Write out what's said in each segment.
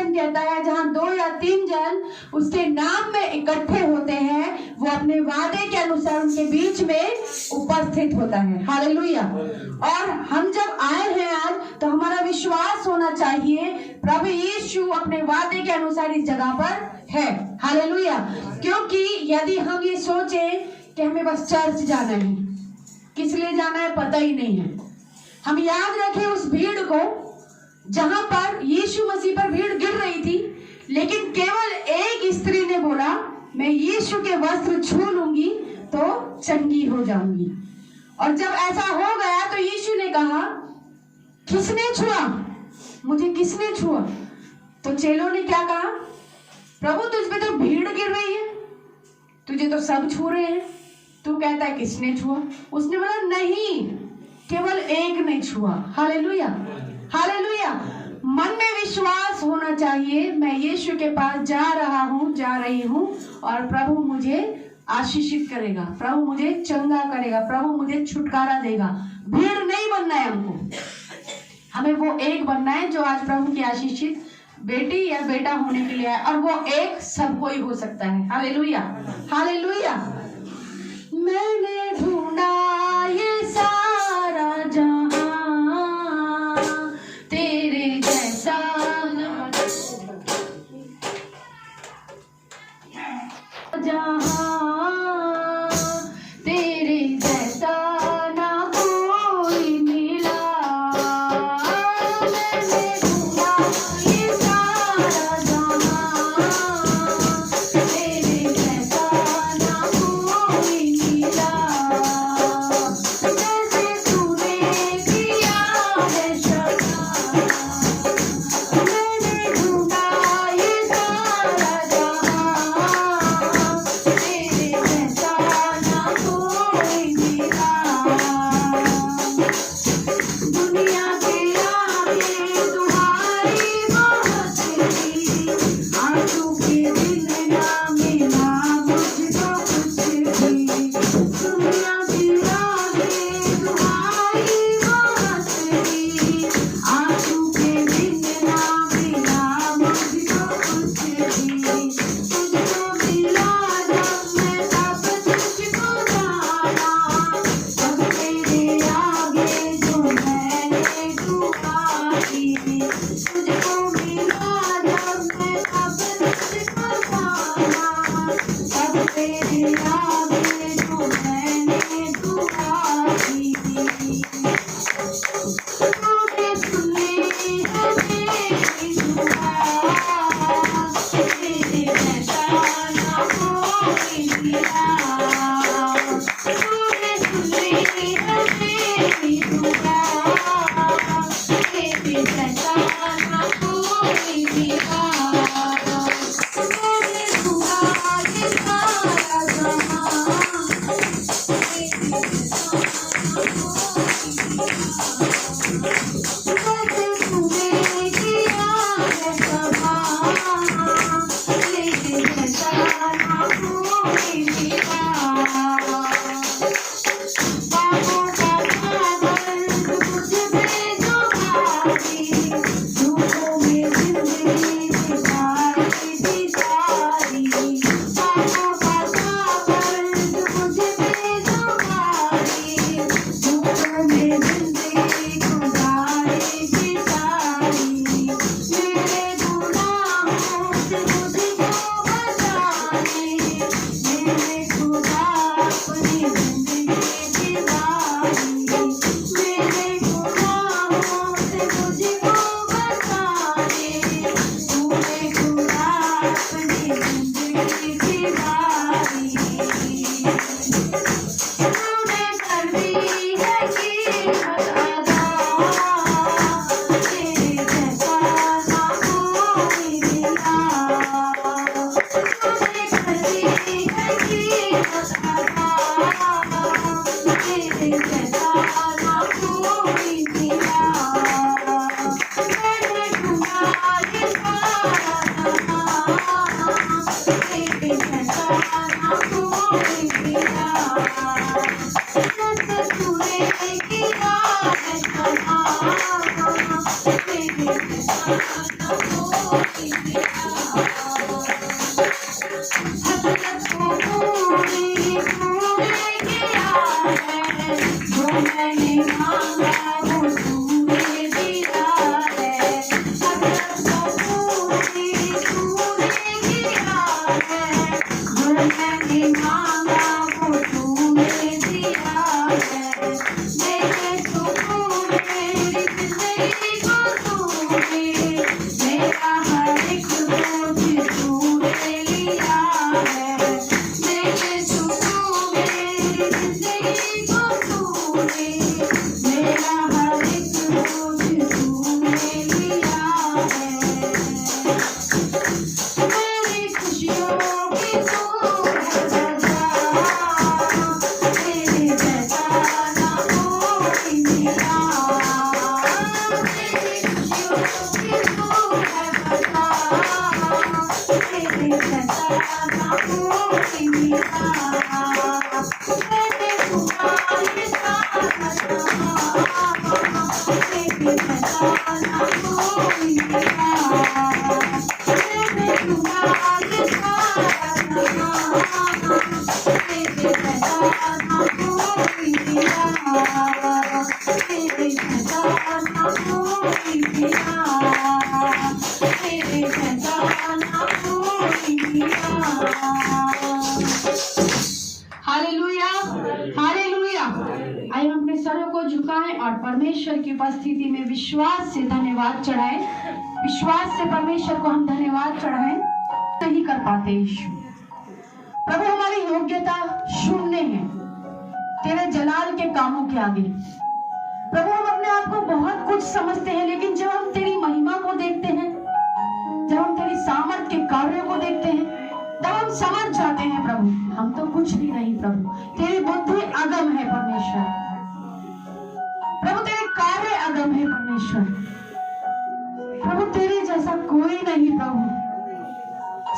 वचन कहता है जहां 2 या 3 जन उसके नाम में इकट्ठे होते हैं, वो अपने वादे के अनुसार उनके बीच में उपस्थित होता है। हालेलुया। और हम जब आए हैं आज, तो हमारा विश्वास होना चाहिए प्रभु यीशु अपने वादे के अनुसार इस जगह पर है। हालेलुया। क्योंकि यदि हम ये सोचे कि हमें बस चर्च जाना है, किस लिए जाना है पता ही नहीं है। हम याद रखें उस भीड़ को, जहां पर यीशु मसीह पर भीड़ गिर रही थी, लेकिन केवल एक स्त्री ने बोला मैं यीशु के वस्त्र छू लूंगी तो चंगी हो जाऊंगी। और जब ऐसा हो गया तो यीशु ने कहा किसने छुआ, मुझे किसने छुआ? तो चेलों ने क्या कहा, प्रभु तुझ पे तो भीड़ गिर रही है, तुझे तो सब छू रहे हैं, तू कहता है किसने छुआ? उसने बोला नहीं, केवल एक ने छुआ। Hallelujah, hallelujah. मन में विश्वास होना चाहिए, मैं यीशु के पास जा रहा हूँ, जा रही हूँ, और प्रभु मुझे आशीषित करेगा, प्रभु मुझे चंगा करेगा, प्रभु मुझे छुटकारा देगा। भीड़ नहीं बनना है हमको, हमें वो एक बनना है जो आज प्रभु की आशीषित बेटी या बेटा होने के लिए है, और वो एक सब कोई हो सकता है। Hallelujah, hallelujah. मैंने ढूंढा ये सारा जहां, तेरे जैसा जहां, तेरे जैसा ना कोई मिला। मैंने ढूंढा ये सारा जहां, तेरे जैसा ना कोई मिला। Hallelujah, hallelujah. आइए हम अपने सरों को झुकाएं और परमेश्वर की उपस्थिति में विश्वास से धन्यवाद चढ़ाएं। विश्वास से परमेश्वर को हम धन्यवाद चढ़ाएं। नहीं कर पाते यीशु प्रभु, हमारी योग्यता शून्य है तेरे जलाल के कामों के आगे। प्रभु, हम अपने आप को बहुत कुछ समझते हैं, लेकिन जब हम तेरी महिमा को देखते हैं, जब हम तेरी सामर्थ्य के कार्यों को देखते हैं, तब हम समझ जाते हैं प्रभु हम तो कुछ भी नहीं। प्रभु, तेरी बुद्धि अगम है परमेश्वर। प्रभु, तेरे कार्य अगम है परमेश्वर। प्रभु, तेरे जैसा कोई नहीं प्रभु।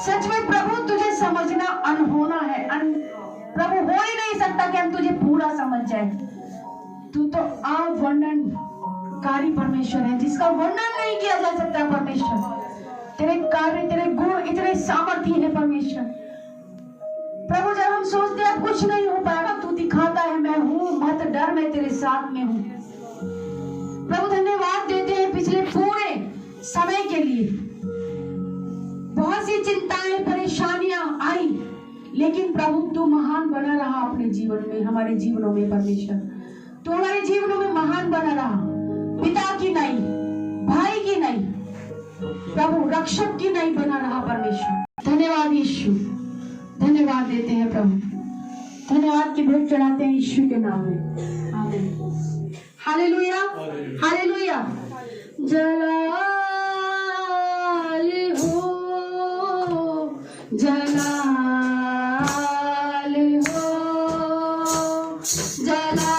सच में प्रभु, तुझे समझना अनहोना है। प्रभु, हो ही नहीं सकता कि हम तुझे पूरा समझ जाए। तू तो अवर्णनकारी परमेश्वर है, जिसका वर्णन नहीं किया जा सकता परमेश्वर। तेरे कार्य, तेरे गुण इतने सामर्थ्य है परमेश्वर। प्रभु, जब हम सोचते हैं कुछ नहीं हो पाएगा, तू दिखाता है मैं हूँ, मत डर, मैं तेरे साथ में हूँ। प्रभु, धन्यवाद देते हैं पिछले पूरे समय के लिए। बहुत सी चिंताएं, परेशानियां आई, लेकिन प्रभु तू महान बना रहा अपने जीवन में, हमारे जीवनों में परमेश्वर। तू हमारे जीवनों में महान बना रहा, पिता की नहीं, भाई की नहीं प्रभु, रक्षक की नहीं बना रहा परमेश्वर। धन्यवाद यीशु, धन्यवाद देते हैं प्रभु। धन्यवाद की भेंट चढ़ाते हैं यीशु के नाम में। आमीन। Hallelujah, hallelujah. जलाल हो, जलाल हो, जलाल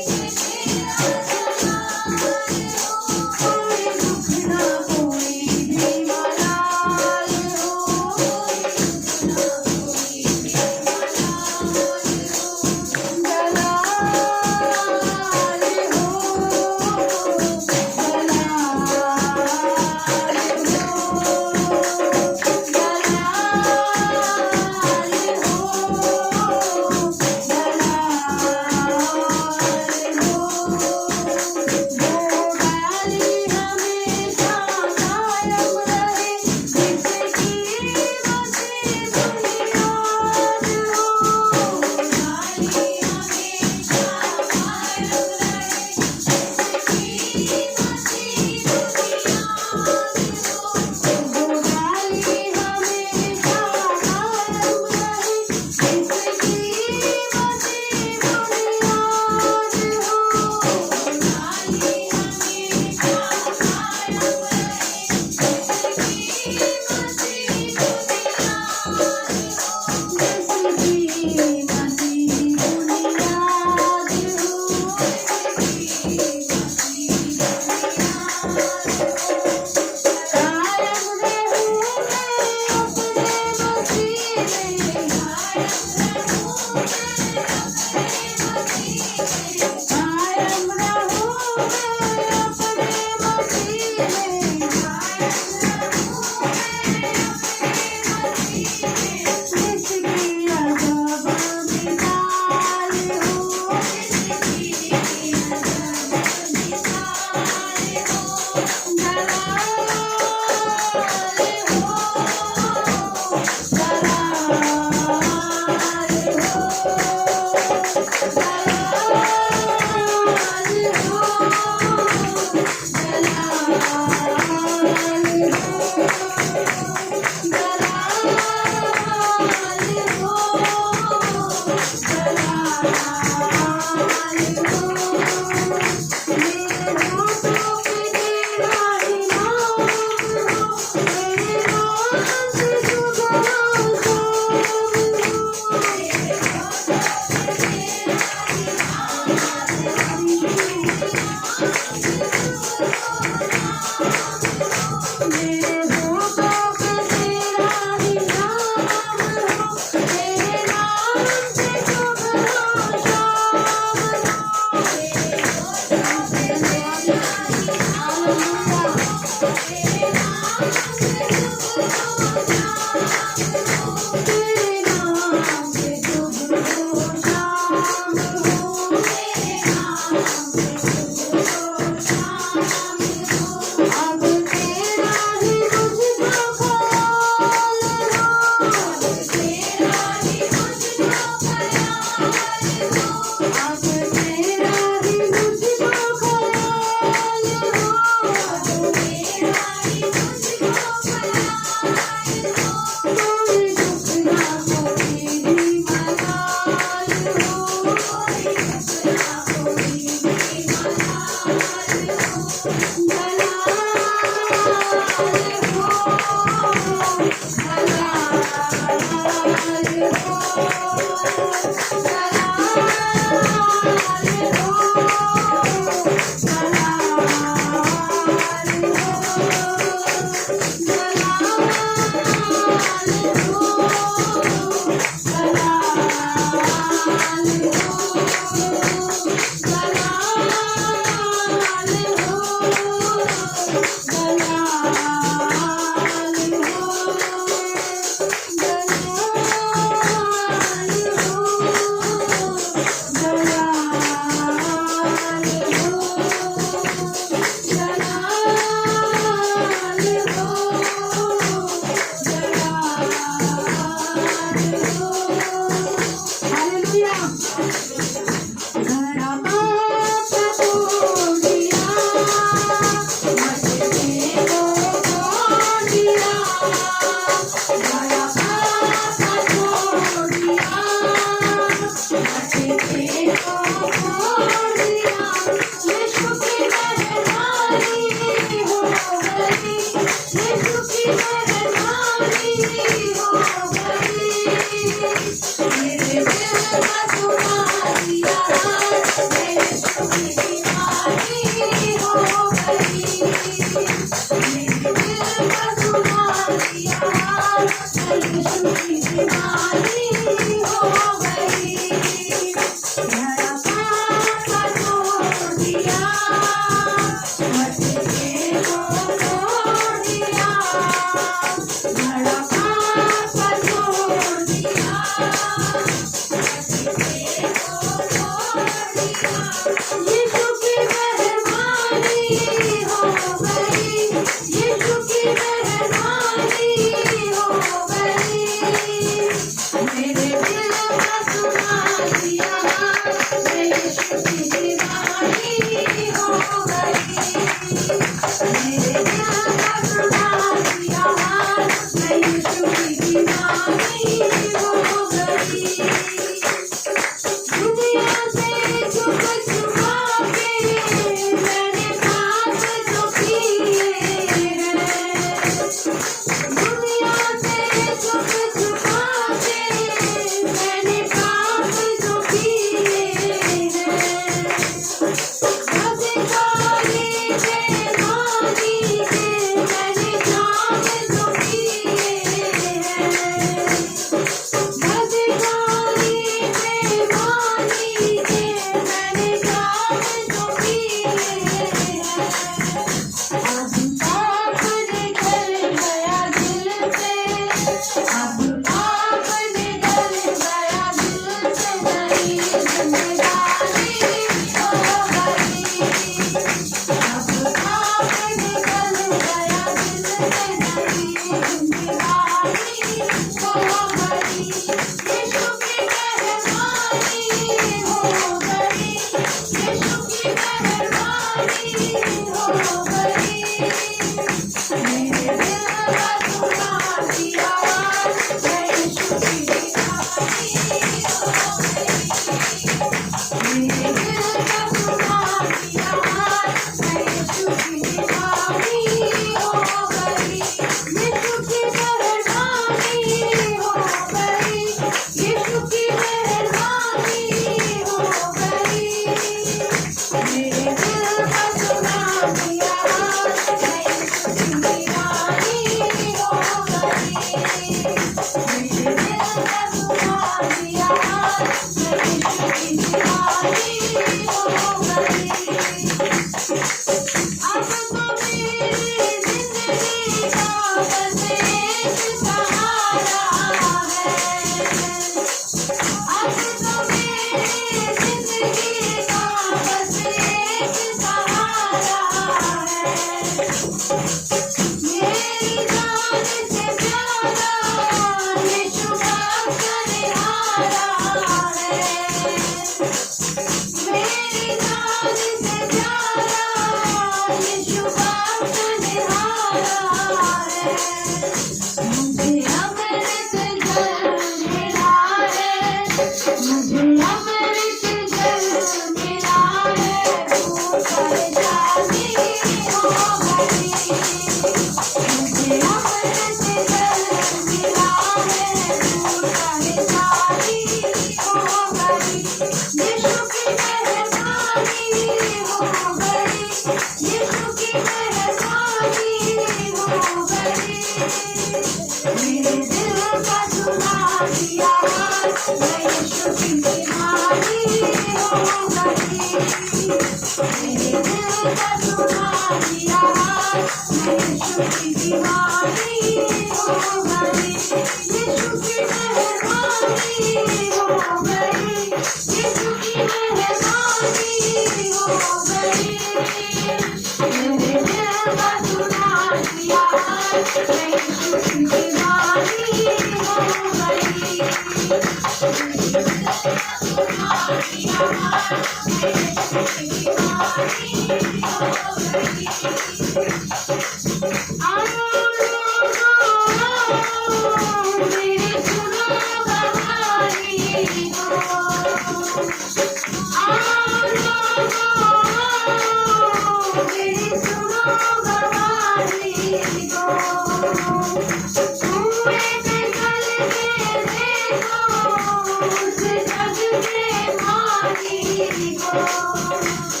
Oh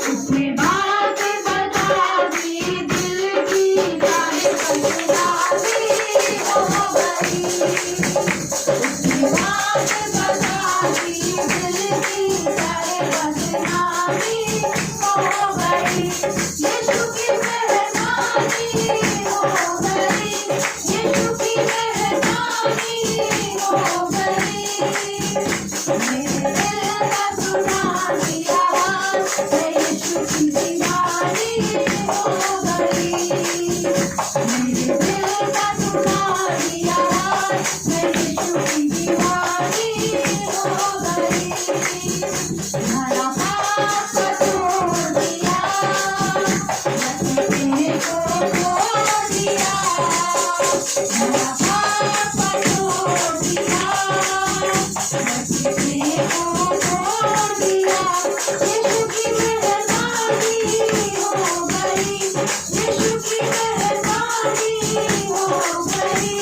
उसने बात बता दी, दिल की सारी बदनामी हो गई। उसने बात बता दी, दिल की सारी बदनामी हो गई। यीशु की मेहरबानी हो गई, यीशु की मेहरबानी हो गई। मेरे दिल का सुना दिया, मैं यीशु की दीवानी हो गई। मेरे दिल का सुना दिया, मैं यीशु की दीवानी हो गई। मेरा पाप छोड़ दिया, मैं को छोड़ दिया। मेरा पाप छोड़ दिया, मैं को छोड़ दिया। यीशु की मेहरबानी हो गई, यीशु की मेहरबानी हो गई।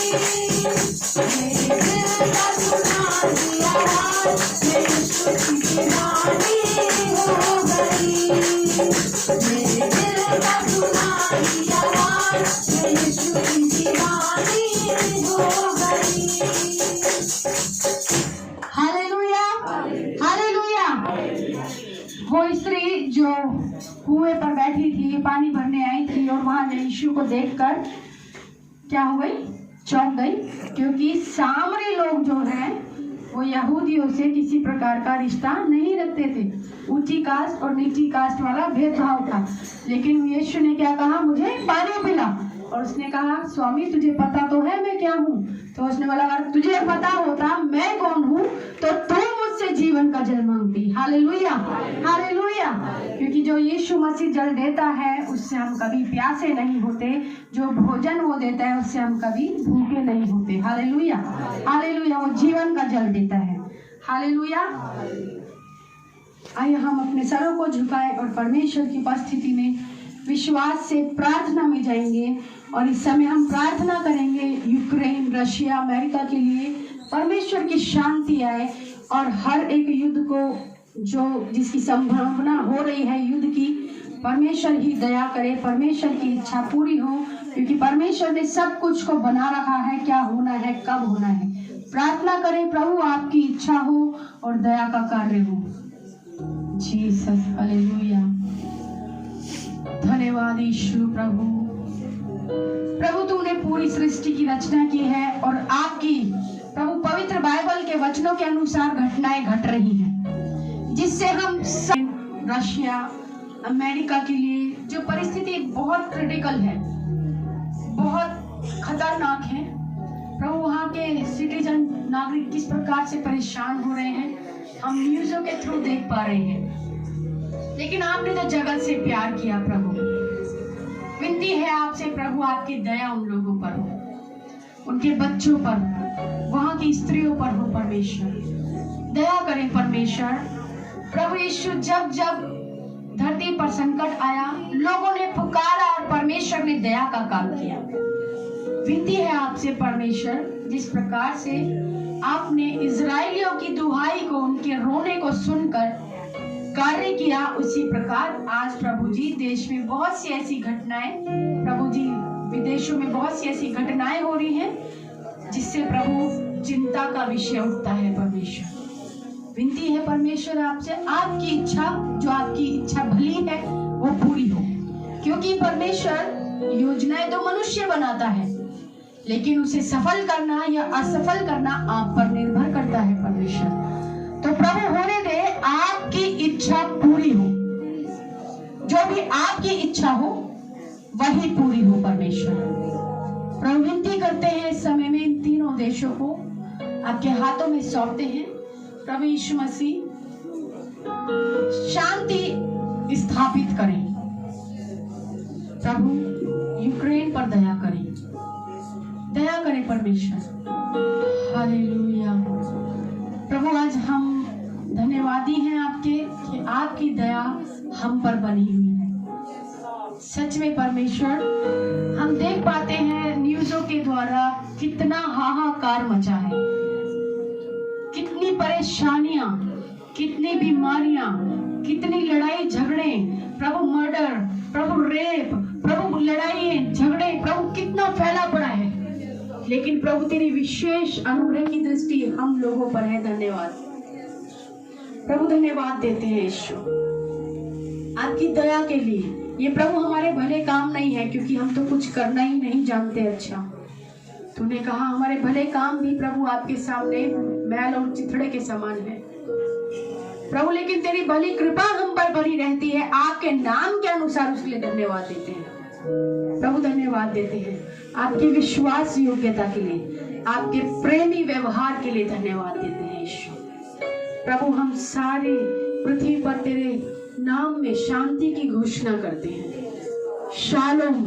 मेरे दिल का सुना दिया, मैं यीशु की दीवानी हो गई। मेरे दिल का सुना दिया, मैं यीशु की दीवानी हो गई। Hallelujah, hallelujah. वो स्त्री जो कुएं पर बैठी थी, पानी भरने आई थी, और वहां यीशु को देखकर क्या हो गई? चौंक गई, क्योंकि सामरी लोग जो हैं वो यहूदियों से किसी प्रकार का रिश्ता नहीं रखते थे। ऊंची कास्ट और नीची कास्ट वाला भेदभाव था। लेकिन यीशु ने क्या कहा? मुझे पानी पिला। और उसने कहा, स्वामी तुझे पता तो है मैं क्या हूँ? तो उसने बोला, अगर तुझे पता होता मैं कौन हूँ तो तू मुझसे जीवन का जल मांगती। Hallelujah, hallelujah. क्योंकि जो यीशु मसीह जल देता है उससे हम कभी प्यासे नहीं होते। जो भोजन वो देता है उससे हम कभी भूखे नहीं होते। Hallelujah, hallelujah. वो जीवन का जल देता है। हालेलुया। आइए हम अपने सरों को झुकाएं और परमेश्वर की उपस्थिति में विश्वास से प्रार्थना में जाएंगे। और इस समय हम प्रार्थना करेंगे यूक्रेन, रशिया, अमेरिका के लिए परमेश्वर की शांति आए और हर एक युद्ध को जिसकी संभावना हो रही है युद्ध की, परमेश्वर ही दया करे, परमेश्वर की इच्छा पूरी हो। क्योंकि परमेश्वर ने सब कुछ को बना रखा है, क्या होना है, कब होना है। प्रार्थना करें, प्रभु आपकी इच्छा हो और दया का कार्य हो। Jesus, hallelujah. धन्यवाद यीशु। प्रभु तूने पूरी सृष्टि की रचना की है और आपकी प्रभु पवित्र बाइबल के वचनों के अनुसार घटनाएं घट रही हैं, जिससे हम रशिया, अमेरिका के लिए जो परिस्थिति बहुत क्रिटिकल है, बहुत खतरनाक है प्रभु, वहाँ के सिटीजन नागरिक किस प्रकार से परेशान हो रहे हैं हम न्यूज़ों के थ्रू देख पा रहे हैं। लेकिन आपने तो जगत से प्यार किया प्रभु, विनती है आपसे प्रभु आपकी दया उन लोगों पर हो, उनके बच्चों पर, वहाँ की स्त्रियों पर हो। परमेश्वर दया करें परमेश्वर। प्रभु यीशु, जब जब धरती पर संकट आया लोगों ने पुकारा और परमेश्वर ने दया का काम किया। विनती है आपसे परमेश्वर, जिस प्रकार से आपने इजराइलियों की दुहाई को, उनके रोने को सुनकर कार्य किया, उसी प्रकार आज प्रभु जी देश में बहुत सी ऐसी घटनाएं, प्रभु जी विदेशों में बहुत सी ऐसी घटनाएं हो रही हैं जिससे प्रभु चिंता का विषय उठता है। परमेश्वर विनती है परमेश्वर आपसे, आपकी इच्छा, जो आपकी इच्छा भली है वो पूरी हो। क्योंकि परमेश्वर योजनाएं तो मनुष्य बनाता है, लेकिन उसे सफल करना या असफल करना आप पर निर्भर करता है परमेश्वर। तो प्रभु होने दे आपकी इच्छा पूरी हो, जो भी आपकी इच्छा हो वही पूरी हो परमेश्वर। प्रभु विनती करते हैं इस समय में इन तीनों देशों को आपके हाथों में सौंपते हैं। प्रभु यीशु मसीह शांति स्थापित करें, प्रभु यूक्रेन पर दया करें, दया करें परमेश्वर। हालेलुया। प्रभु आज हम धन्यवादी हैं आपके कि आपकी दया हम पर बनी हुई है। सच में परमेश्वर, हम देख पाते हैं न्यूज़ों के द्वारा कितना हाहाकार मचा है, कितनी परेशानियां, कितनी बीमारियां, कितनी लड़ाई झगड़े रेप, प्रभु लड़ाई झगड़े, प्रभु कितना फैला पड़ा है, लेकिन प्रभु तेरी विशेष अनुग्रह की दृष्टि हम लोगों पर है। धन्यवाद प्रभु, धन्यवाद देते हैं ईश्वर आपकी दया के लिए। ये प्रभु हमारे भले काम नहीं है, क्योंकि हम तो कुछ करना ही नहीं जानते। अच्छा, तूने कहा हमारे भले काम भी प्रभु आपके सामने मैल और चिथड़े के समान है प्रभु, लेकिन तेरी भली कृपा हम पर बनी रहती है। आपके नाम के अनुसार उसके लिए धन्यवाद देते हैं प्रभु, धन्यवाद देते हैं आपकी विश्वास योग्यता के लिए, आपके प्रेमी व्यवहार के लिए धन्यवाद देते हैं ईश्वर। प्रभु हम सारे पृथ्वी पर तेरे नाम में शांति की घोषणा करते हैं। शालोम,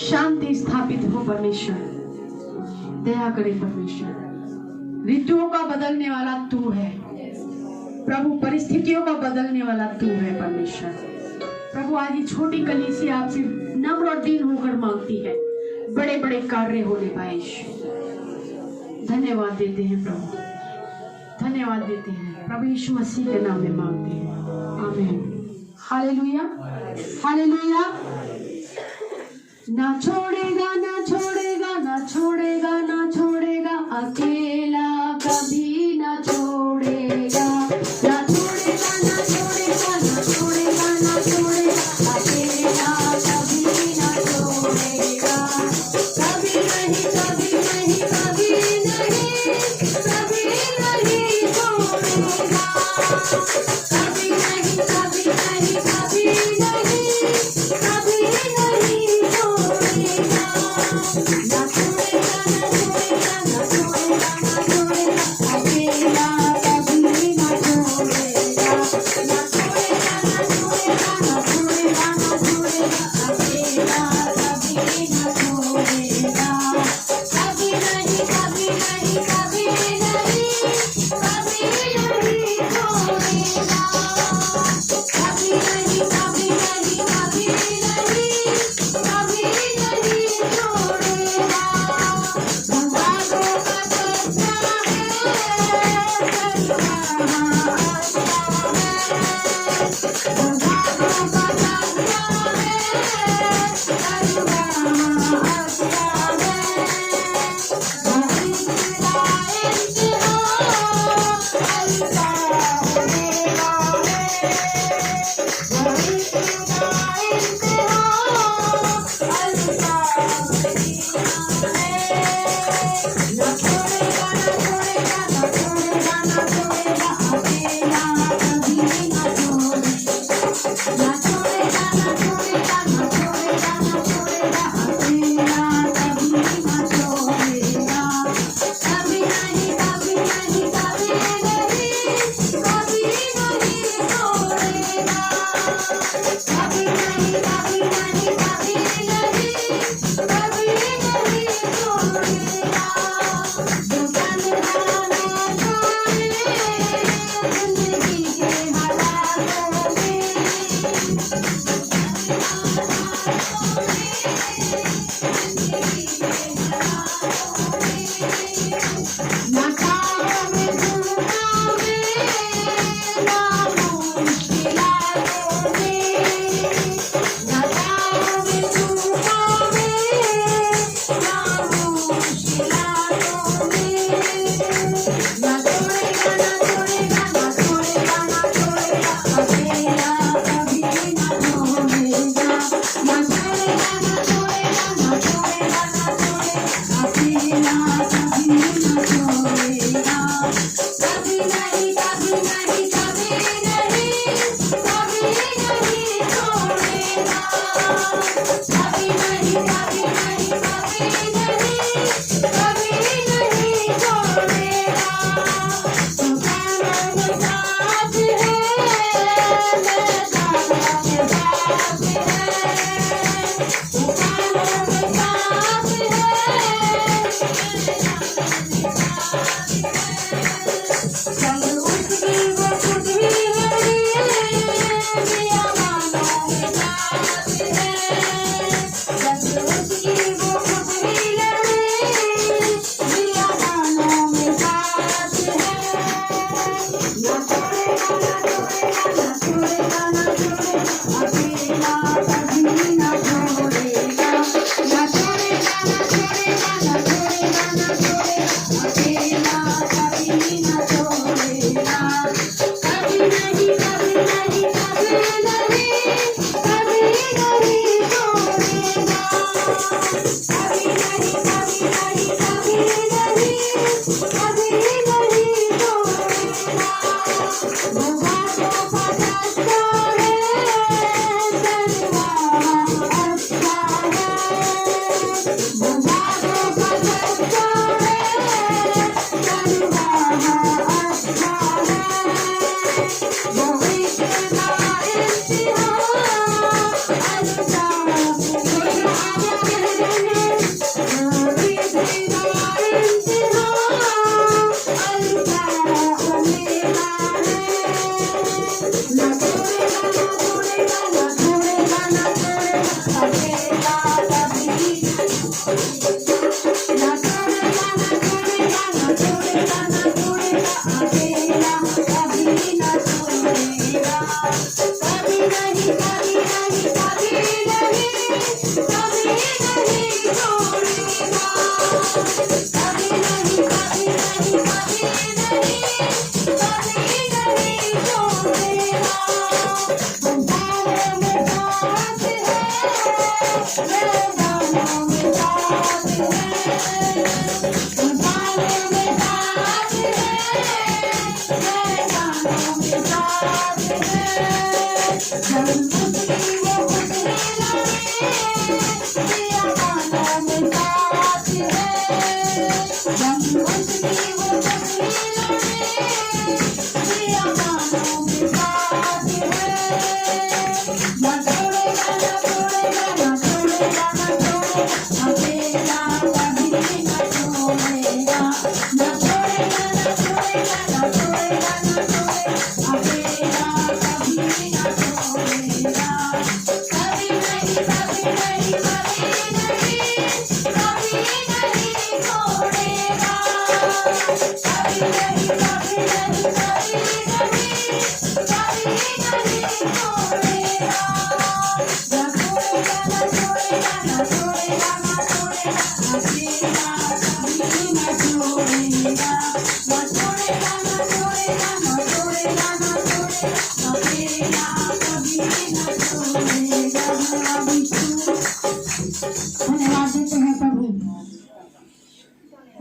शांति स्थापित हो परमेश्वर, दया करे परमेश्वर। ऋतुओं का बदलने वाला तू है प्रभु, परिस्थितियों का बदलने वाला तू है परमेश्वर। प्रभु आज ये छोटी कलीसिया आपसे नम्र और दीन होकर मांगती है, बड़े बड़े कार्य होने पाए। धन्यवाद देते हैं प्रभु, धन्यवाद देते हैं प्रभु, यीशु मसीह के नाम में मांगते हैं, आमीन। Hallelujah, hallelujah. ना छोड़ेगा, ना छोड़ेगा, ना छोड़ेगा, ना छोड़ेगा, अकेला कभी ना छोड़ेगा। ना छोड़ेगा, ना छोड़ेगा, ना छोड़ेगा, ना छोड़ेगा, अकेला कभी ना छोड़ेगा। कभी नहीं, कभी नहीं, कभी नहीं, कभी नहीं छोड़ेगा। कभी नहीं, कभी नहीं, कभी नहीं, कभी नहीं छोड़ेगा। ना छोड़ेगा, ना छोड़ेगा, ना छोड़ेगा, ना छोड़ेगा, अकेला कभी ना छोड़ेगा। ना छोड़ेगा, ना छोड़ेगा, ना छोड़ेगा, ना छोड़ेगा, अकेला कभी ना छोड़ेगा। कभी नहीं, कभी नहीं, कभी नहीं, कभी नहीं छोड़ेगा। कभी नहीं, कभी नहीं, कभी नहीं, कभी नहीं छोड़ेगा। भगवानों का सच्चा है, सच्चा है। भगवानों का सच्चा है, सच्चा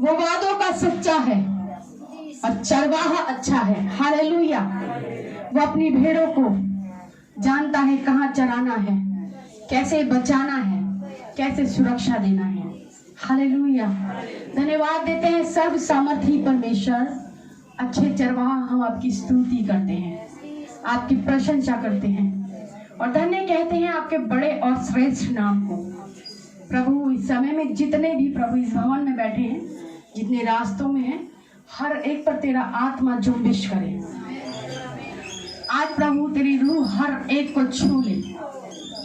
वो वादों का सच्चा है और चरवाहा अच्छा है। हालेलुया। वो अपनी भेड़ों को जानता है कहाँ चराना है, कैसे बचाना है, कैसे सुरक्षा देना है। हालेलुया। धन्यवाद देते हैं सर्व सामर्थी परमेश्वर। अच्छे चरवाहा, हम आपकी स्तुति करते हैं, आपकी प्रशंसा करते हैं और धन्य कहते हैं आपके बड़े और श्रेष्ठ नाम को। प्रभु इस समय में जितने भी प्रभु इस भवन में बैठे हैं, जितने रास्तों में हैं, हर एक पर तेरा आत्मा जुम्बिश करे। आज प्रभु तेरी रूह हर एक को छू ले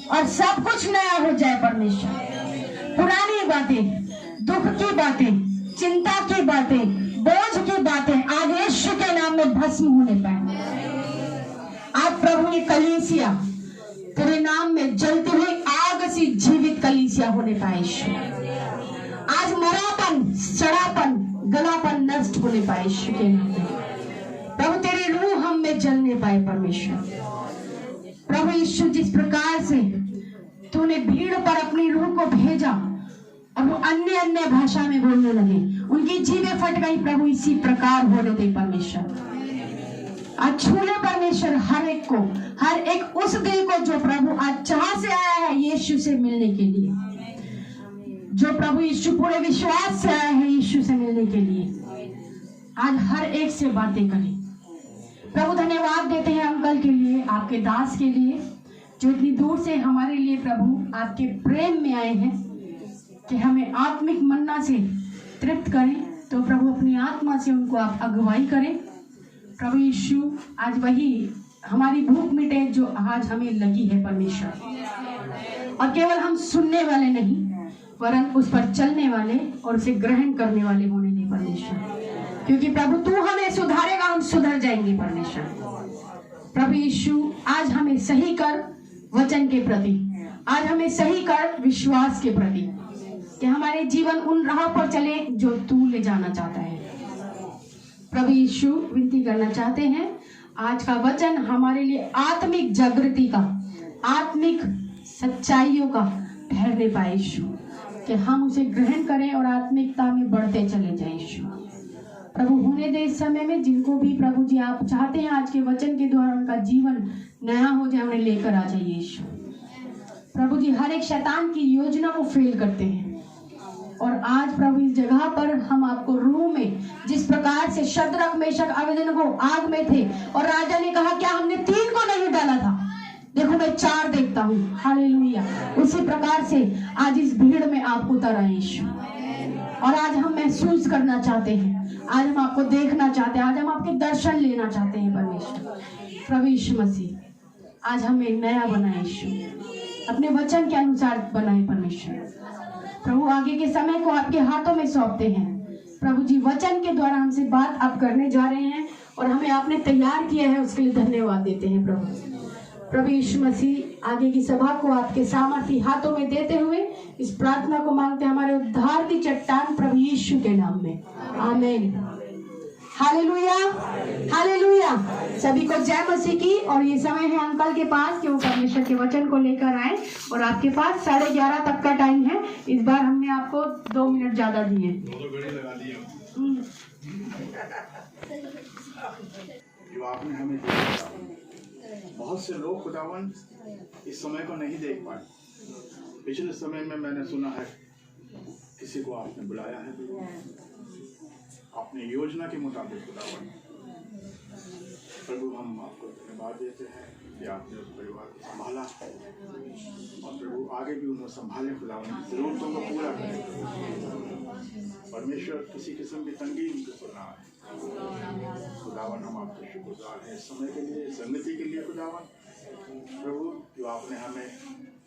और सब कुछ नया हो जाए परमेश्वर। पुरानी बातें, दुख की बातें, चिंता की बातें, बोझ की बातें आज यीशु के नाम में भस्म होने पाए। आज प्रभु ये कलीसिया तेरे नाम में जलती हुई आग सी जीवित कलीसिया होने पाए। आज मरापन, सड़ापन, गलापन नष्ट होने पाए यीशु के नाम में। प्रभु तेरी रूह हम में जलने पाए परमेश्वर। प्रभु यीशु जिस प्रकार से तूने भीड़ पर अपनी रूह को भेजा और वो अन्य अन्य भाषा में बोलने लगे, उनकी जीभें फट गई। प्रभु इसी प्रकार होने दे परमेश्वर। आज छूले परमेश्वर हर एक को, हर एक उस दिल को जो प्रभु आज चाह से आया है यीशु से मिलने के लिए, जो प्रभु यीशु पूरे विश्वास से आया है यीशु से मिलने के लिए। आज हर एक से बातें करें। प्रभु धन्यवाद देते हैं अंकल के लिए, आपके दास के लिए, जो इतनी दूर से हमारे लिए प्रभु आपके प्रेम में आए हैं कि हमें आत्मिक मन्ना से तृप्त करें। तो प्रभु अपनी आत्मा से उनको आप अगुवाई करें। प्रभु यीशु आज वही हमारी भूख मिटे जो आज हमें लगी है परमेश्वर। और केवल हम सुनने वाले नहीं, वरन उस पर चलने वाले और उसे ग्रहण करने वाले होने दे परमेश्वर। क्योंकि प्रभु तू हमें सुधारेगा, हम सुधर जाएंगे परमेश्वर। प्रभु यीशु आज हमें सही कर वचन के प्रति, आज हमें सही कर विश्वास के प्रति, कि हमारे जीवन उन राह पर चले जो तू ले जाना चाहता है। प्रभु यीशु विनती करना चाहते हैं, आज का वचन हमारे लिए आत्मिक जागृति का, आत्मिक सच्चाइयों का ठहरने पाए यीशु, कि हम उसे ग्रहण करें और आत्मिकता में बढ़ते चले जाएं यीशु। प्रभु होने दे इस समय में जिनको भी प्रभु जी आप चाहते हैं आज के वचन के द्वारा उनका जीवन नया हो जाए, उन्हें लेकर आ जाइए यीशु। प्रभु जी हर एक शैतान की योजना को फेल करते हैं और आज प्रभु इस जगह पर हम आपको रूह में, जिस प्रकार से शद्रक मेशक अबेदनगो आग में थे और राजा ने कहा क्या हमने 3 को नहीं डाला था, देखो मैं 4 देखता हूँ। हालेलुया। उसी प्रकार से आज इस भीड़ में आप उतर आए यीशु, और आज हम महसूस करना चाहते हैं, आज हम आपको देखना चाहते हैं, आज हम आपके दर्शन लेना चाहते हैं परमेश्वर। प्रभु यीशु मसीह आज हमें नया बनाए यीशु, अपने वचन के अनुसार बनाए परमेश्वर। प्रभु आगे के समय को आपके हाथों में सौंपते हैं। प्रभु जी वचन के द्वारा हमसे बात आप करने जा रहे हैं और हमें आपने तैयार किया है, उसके लिए धन्यवाद देते हैं प्रभु यीशु मसीह। आगे की सभा को आपके सामर्थी हाथों में देते हुए इस प्रार्थना को मांगते हैं हमारे उद्धार की चट्टान प्रभु यीशु के नाम में, आमीन। Hallelujah, hallelujah. सभी को जय मसीह की। और ये समय है अंकल के पास कि वो परमेश्वर के वचन को लेकर आए, और आपके पास 11:30 तक का टाइम है। इस बार हमने आपको 2 मिनट ज्यादा दिए। जो आपने हमें बहुत से लोग खुदावन इस समय को नहीं देख पाए। पिछले समय में मैंने सुना है किसी को आपने बुलाया है, अपनी योजना के मुताबिक खुदावन। प्रभु हम आपको धन्यवाद देते हैं कि आपने उस परिवार को संभाला, और प्रभु आगे भी उन्हें संभाले, खुदावन की जरूरतों को पूरा करें। परमेश्वर किसी किस्म की तंगी उनको सुना है खुदावन। हम आपके शुक्रगुजार हैं इस समय के लिए, संगति के लिए खुदावन। प्रभु जो आपने हमें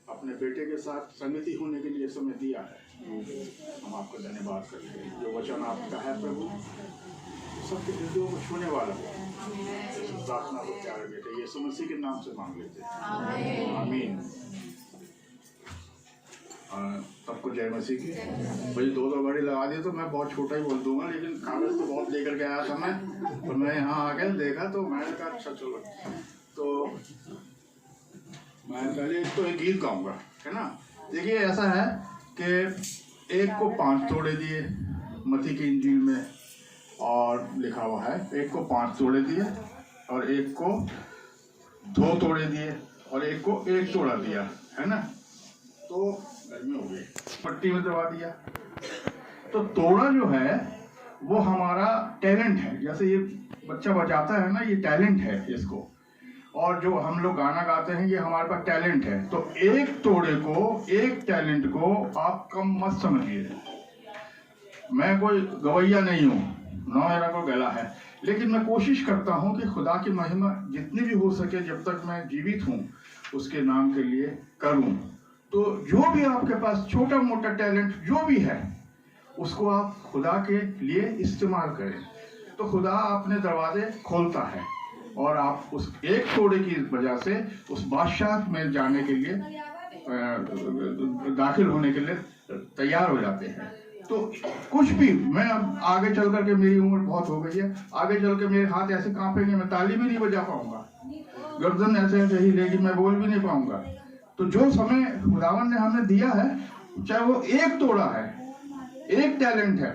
अपने बेटे के साथ संगति होने के लिए समय दिया है, हम आपका धन्यवाद करते हैं। जो वचन आपका है प्रभु सबके हृदयों को छूने वाला है। प्रार्थना को प्यारे बेटे यीशु मसीह के नाम से मांग लेते हैं, आमीन। सबको जय मसीह की। मुझे दो घड़ी लगा दी तो मैं बहुत छोटा ही बोल दूंगा, लेकिन कागज तो बहुत लेकर के आया था मैं, और मैं यहाँ आके देखा तो मैंने कहा अच्छा चलो, तो मैं पहले तो एक गीत गाऊंगा, है ना। देखिए ऐसा है कि एक को 5 तोड़े दिए मत्ती की इंजील में, और लिखा हुआ है एक को 5 तोड़े दिए, और एक को 2 तोड़े दिए, और एक को 1 तोड़ा दिया, है ना। तो गर्मी हो गई, पट्टी में दबा दिया। तो तोड़ा जो है वो हमारा टैलेंट है। जैसे ये बच्चा बजाता है ना, ये टैलेंट है इसको, और जो हम लोग गाना गाते हैं ये हमारे पास टैलेंट है। तो एक तोड़े को, एक टैलेंट को आप कम मत समझिए। मैं कोई गवैया नहीं हूँ, ना मेरा कोई गला है, लेकिन मैं कोशिश करता हूँ कि खुदा की महिमा जितनी भी हो सके जब तक मैं जीवित हूँ उसके नाम के लिए करूँ। तो जो भी आपके पास छोटा मोटा टैलेंट जो भी है उसको आप खुदा के लिए इस्तेमाल करें, तो खुदा अपने दरवाजे खोलता है, और आप उस एक तोड़े की वजह से उस बादशाह में जाने के लिए, दाखिल होने के लिए तैयार हो जाते हैं। तो कुछ भी, मैं अब आगे चल करके, मेरी उम्र बहुत हो गई है, आगे चल के मेरे हाथ ऐसे कांपेंगे, मैं ताली भी नहीं बजा पाऊंगा, गर्दन ऐसे ऐसे ही लेगी, मैं बोल भी नहीं पाऊंगा। तो जो समय खुदावन ने हमें दिया है, चाहे वो एक तोड़ा है, एक टैलेंट है,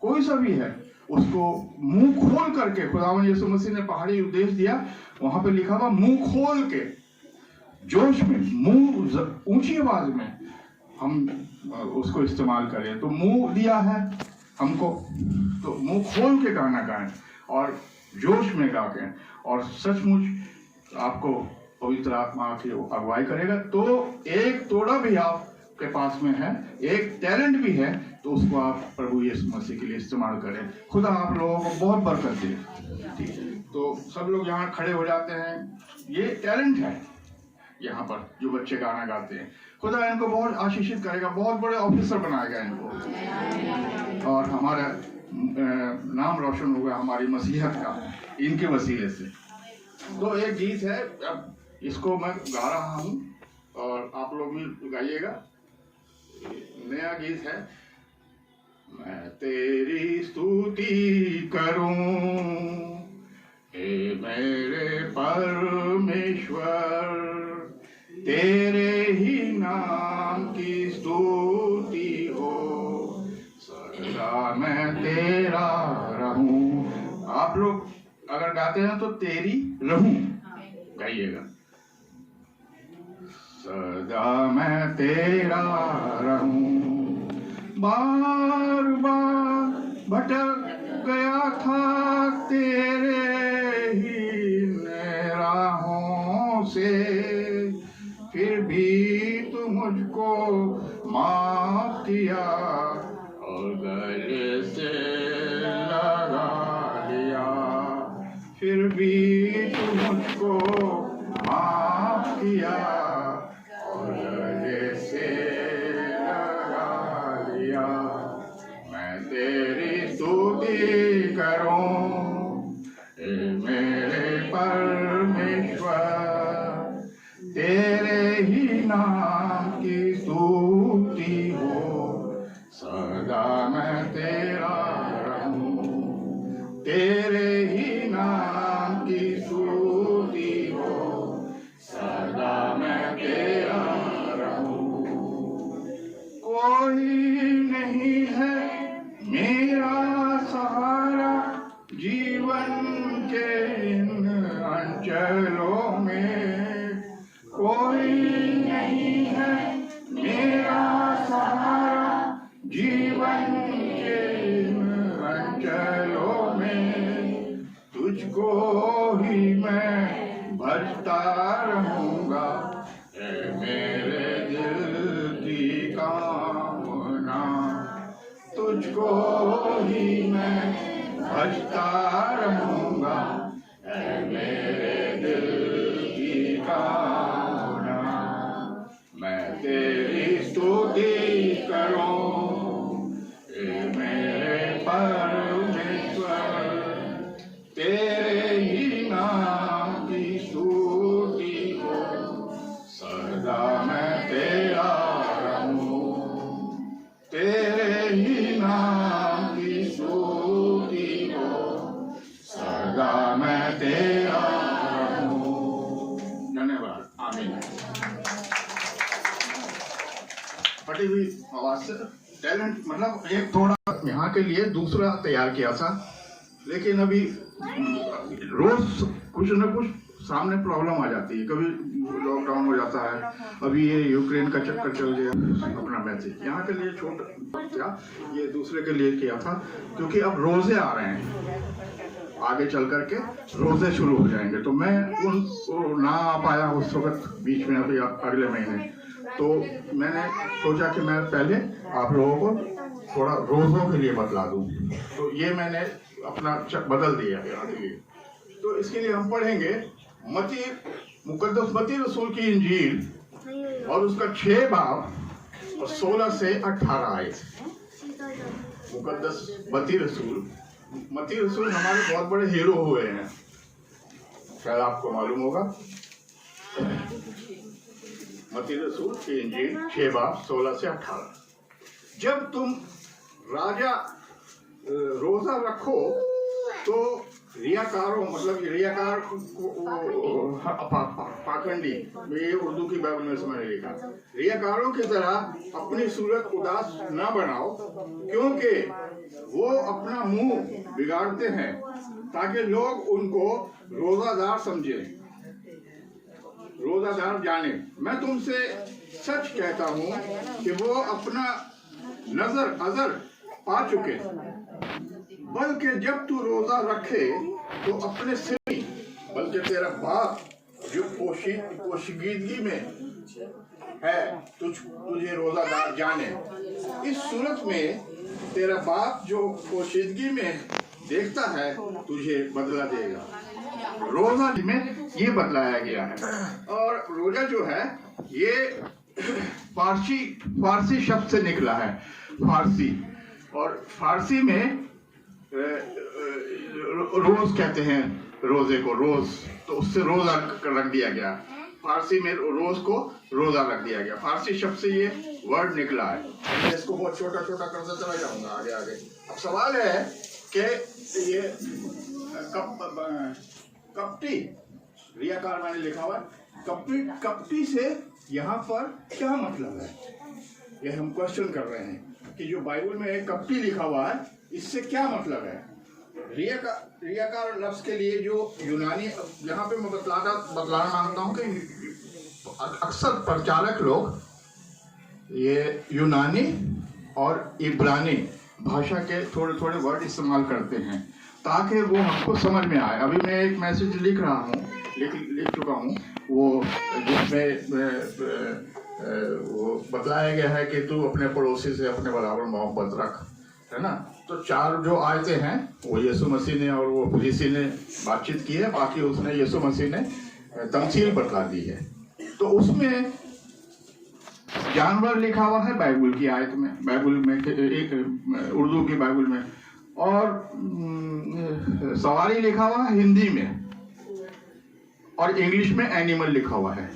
कोई सा भी है, उसको मुंह खोल करके, खुदावन यीशु मसीह ने पहाड़ी उपदेश दिया, वहां पे लिखा हुआ मुंह खोल के, जोश में, मुंह ऊंची आवाज में हम उसको इस्तेमाल करें। तो मुंह दिया है हमको, तो मुंह खोल के गाना गाएं और जोश में गा के, और सचमुच आपको पवित्र आत्मा की अगुवाई करेगा। तो एक तोड़ा भी आपके पास में है, एक टैलेंट भी है, तो उसको आप प्रभु यीशु मसीह के लिए इस्तेमाल करें। खुदा आप लोगों को बहुत बरकत दे। ठीक है, तो सब लोग यहाँ खड़े हो जाते हैं। ये टैलेंट है यहाँ पर जो बच्चे गाना गाते हैं, खुदा इनको बहुत आशीषित करेगा, बहुत बड़े ऑफिसर बनाएगा इनको, और हमारा नाम रोशन होगा हमारी मसीहत का इनके वसीले से। तो एक गीत है, अब इसको मैं गा रहा हूँ और आप लोग भी गाइएगा। नया गीत है। मैं तेरी स्तुति करूं हे मेरे परमेश्वर, तेरे ही नाम की स्तुति हो, सदा मैं तेरा रहूं। आप लोग अगर गाते हैं तो तेरी रहूं गाइएगा। सदा मैं तेरा रहूं, बार बार भटक गया था तेरे ही राहों से, फिर भी तू मुझको माफ किया और गले से लगा लिया, फिर भी तू मुझको माफ किया और गले से लगा लिया। मैं तेरी स्तुति करूं मेरे परमेश्वर, तेरे ही नाम की स्तुति हो, सदा मैं तेरा रहूं, तेरे ही नाम की स्तुति हो, सदा मैं तेरा रहूं। कोई नहीं है मेरा सहारा जीवन के इन अंचलों में, को ही मैं भजता रहूंगा, मेरे दिल की कामना। मैं तेरी स्तुति करूं, मेरे परमेश्वर, तेरे ही नाम की स्तुति हो, सदा मैं तेरा रहूं। तेरे ही नाम की स्तुति हो, सदा मैं तेरा रहूं। धन्यवाद। आमीन। फटी हुई आवाज से टैलेंट, मतलब एक थोड़ा यहाँ के लिए दूसरा तैयार किया था, लेकिन अभी रोज कुछ न कुछ सामने प्रॉब्लम आ जाती है। कभी लॉकडाउन हो जाता है, अभी ये यूक्रेन का चक्कर चल गया। अपना मैसेज यहाँ के लिए छोटा, ये दूसरे के लिए किया था, क्योंकि अब रोजे आ रहे हैं, आगे चल करके रोजे शुरू हो जाएंगे। तो मैं उन ना आ पाया उस वक्त बीच में, अभी अगले महीने, तो मैंने सोचा कि मैं पहले आप लोगों को थोड़ा रोजों के लिए बतला दूं। तो ये मैंने अपना बदल दिया यहाँ के लिए। तो इसके लिए हम पढ़ेंगे मुकद्दस मत्ती रसूल की इंजील और उसका 6 बाब और 16 से 18 आयत। मुकद्दस मत्ती रसूल हमारे बहुत बड़े हीरो हुए हैं, शायद आपको मालूम होगा। मत्ती रसूल की इंजील 6 बाब 16 से 18। जब तुम रोजा रखो तो रियाकारों, मतलब रियाकार पाखंडी, ये उर्दू की बाइबल में मैंने लिखा, रियाकारों की तरह अपनी सूरत उदास न बनाओ, क्योंकि वो अपना मुंह बिगाड़ते हैं ताकि लोग उनको रोजादार समझे, रोजादार जाने। मैं तुमसे सच कहता हूँ कि वो अपना अजर पा चुके। बल्कि जब तू रोजा रखे तो अपने से, बल्कि तेरा बाप जो पोशीदगी में है तुझे रोजादार जाने। इस सूरत में तेरा बाप जो पोशीदगी में देखता है तुझे बदला देगा। रोजा में ये बतलाया गया है। और रोजा जो है ये फारसी शब्द से निकला है, फारसी, और फारसी में रोज कहते हैं रोजे को, रोज, तो उससे रोजा रख दिया गया। फारसी में रोज को रोजा रख दिया गया, फारसी शब्द से ये वर्ड निकला है। मैं इसको बहुत छोटा छोटा करता चला जाऊंगा आगे आगे। अब सवाल है कि ये कपटी, रियाकार मैंने लिखा हुआ, कपटी से यहाँ पर क्या मतलब है, ये हम क्वेश्चन कर रहे हैं कि जो बाइबल में कपटी लिखा हुआ है इससे क्या मतलब है। रियाकार लफ्ज के लिए जो यूनानी, यहाँ पे मैं बतलाना मांगता हूँ कि अक्सर प्रचारक लोग ये यूनानी और इब्रानी भाषा के थोड़े थोड़े वर्ड इस्तेमाल करते हैं ताकि वो हमको समझ में आए। अभी मैं एक मैसेज लिख रहा हूँ, लिख चुका हूँ, वो जिसमें वो बतलाया गया है कि तू अपने पड़ोसी से अपने बराबर मोहब्बत रख, है ना। तो 4 जो आयतें हैं वो यीशु मसीह ने और वो पुलिसी ने बातचीत की है, बाकी उसने यीशु मसीह ने तमसील बतला दी है। तो उसमें जानवर लिखा हुआ है बाइबल की आयत में, बाइबल में एक उर्दू की बाइबल में, और सवारी लिखा हुआ है हिंदी में, और इंग्लिश में एनिमल लिखा हुआ है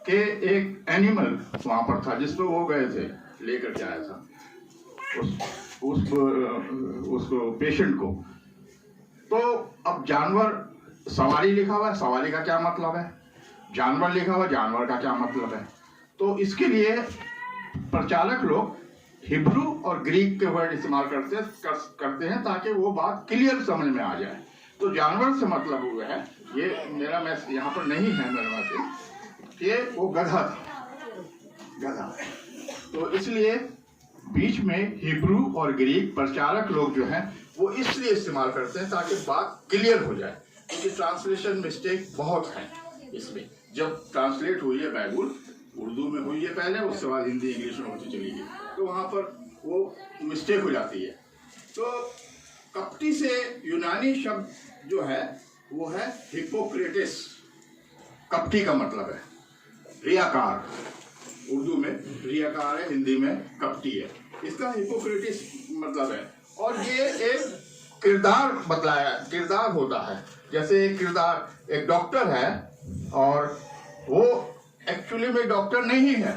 कि एक एनिमल वहां पर था जिस पर वो गए थे, लेकर के आया था उस पेशेंट को। तो अब जानवर, सवारी लिखा हुआ है, सवारी का क्या मतलब है, जानवर लिखा हुआ, जानवर का क्या मतलब है। तो इसके लिए प्रचारक लोग हिब्रू और ग्रीक के वर्ड इस्तेमाल करते हैं ताकि वो बात क्लियर समझ में आ जाए। तो जानवर से मतलब हुआ है, ये मेरा मैसेज यहाँ पर नहीं है मेरे मैसेज, ये वो गधा था। तो इसलिए बीच में हिब्रू और ग्रीक प्रचारक लोग जो हैं वो इसलिए इस्तेमाल करते हैं ताकि बात क्लियर हो जाए, क्योंकि ट्रांसलेशन मिस्टेक बहुत है इसमें। जब ट्रांसलेट हुई है बाइबल, उर्दू में हुई है पहले, उसके बाद हिंदी इंग्लिश में होती चली गई, तो वहाँ पर वो मिस्टेक हो जाती है। तो कपटी से यूनानी शब्द जो है वो है हिपोक्रेटिस। कपटी का मतलब है रियाकार, उर्दू में रियाकार है, हिंदी में कपटी है। इसका हिपोक्रेटिस मतलब है। और ये एक किरदार बतलाया, किरदार होता है। जैसे एक किरदार, एक डॉक्टर है और वो एक्चुअली में डॉक्टर नहीं है,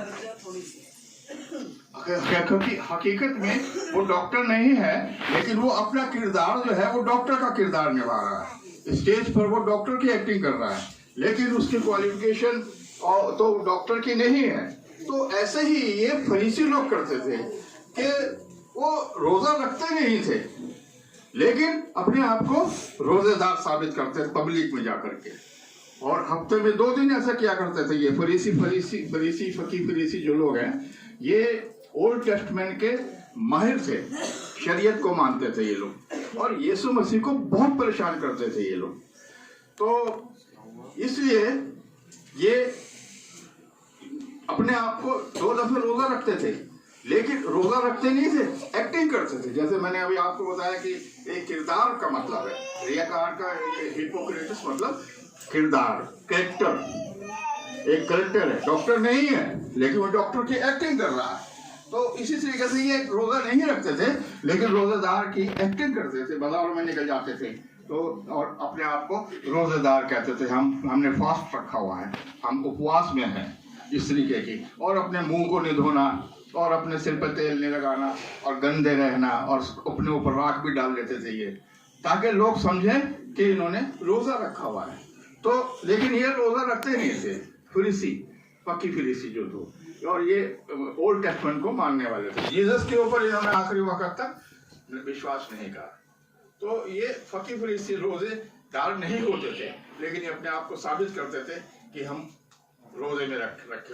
हकीकत में वो डॉक्टर नहीं है, लेकिन वो अपना किरदार जो है वो डॉक्टर का किरदार निभा रहा है। स्टेज पर वो डॉक्टर की एक्टिंग कर रहा है, लेकिन उसकी क्वालिफिकेशन तो डॉक्टर की नहीं है। तो ऐसे ही ये फरीसी लोग करते थे कि वो रोजा रखते नहीं थे, लेकिन अपने आप को रोजेदार साबित करते थे पब्लिक में जाकर के। और हफ्ते में 2 दिन ऐसा किया करते थे ये फरीसी जो लोग हैं, ये ओल्ड टेस्टमेंट के माहिर थे, शरीयत को मानते थे ये लोग, और यीशु मसीह को बहुत परेशान करते थे ये लोग। तो इसलिए ये अपने आप को 2 दफे रोजा रखते थे, लेकिन रोजा रखते नहीं थे, एक्टिंग करते थे। जैसे मैंने अभी आपको बताया कि एक किरदार का मतलब है, रियाकार का हिपोक्रेटिस मतलब किरदार, कैरेक्टर। एक कैरेक्टर है, डॉक्टर नहीं है, लेकिन वो डॉक्टर की एक्टिंग कर रहा है। तो इसी तरीके से ये रोजा नहीं रखते थे, लेकिन रोजेदार की एक्टिंग करते थे, बाजार में निकल जाते थे तो, और अपने आप को रोजेदार कहते थे। हमने फास्ट रखा हुआ है, हम उपवास में हैं, इस तरीके की। और अपने मुंह को नहीं धोना, और अपने सिर पर तेल नहीं लगाना, और गंदे रहना, और अपने ऊपर राख भी डाल लेते थे ये, ताकि लोग समझें कि इन्होंने रोजा रखा हुआ है। तो लेकिन ये रोजा रखते नहीं थे, फरीसी, पक्की फरीसी जो थे, और ये ओल्ड टेस्टमेंट को मानने वाले थे। जीसस के ऊपर इन्होंने आखिरी वक्त तक विश्वास नहीं करा। तो ये फकी फरीसी रोजेदार नहीं होते थे, लेकिन ये अपने आप को साबित करते थे कि हम रोजे में रखे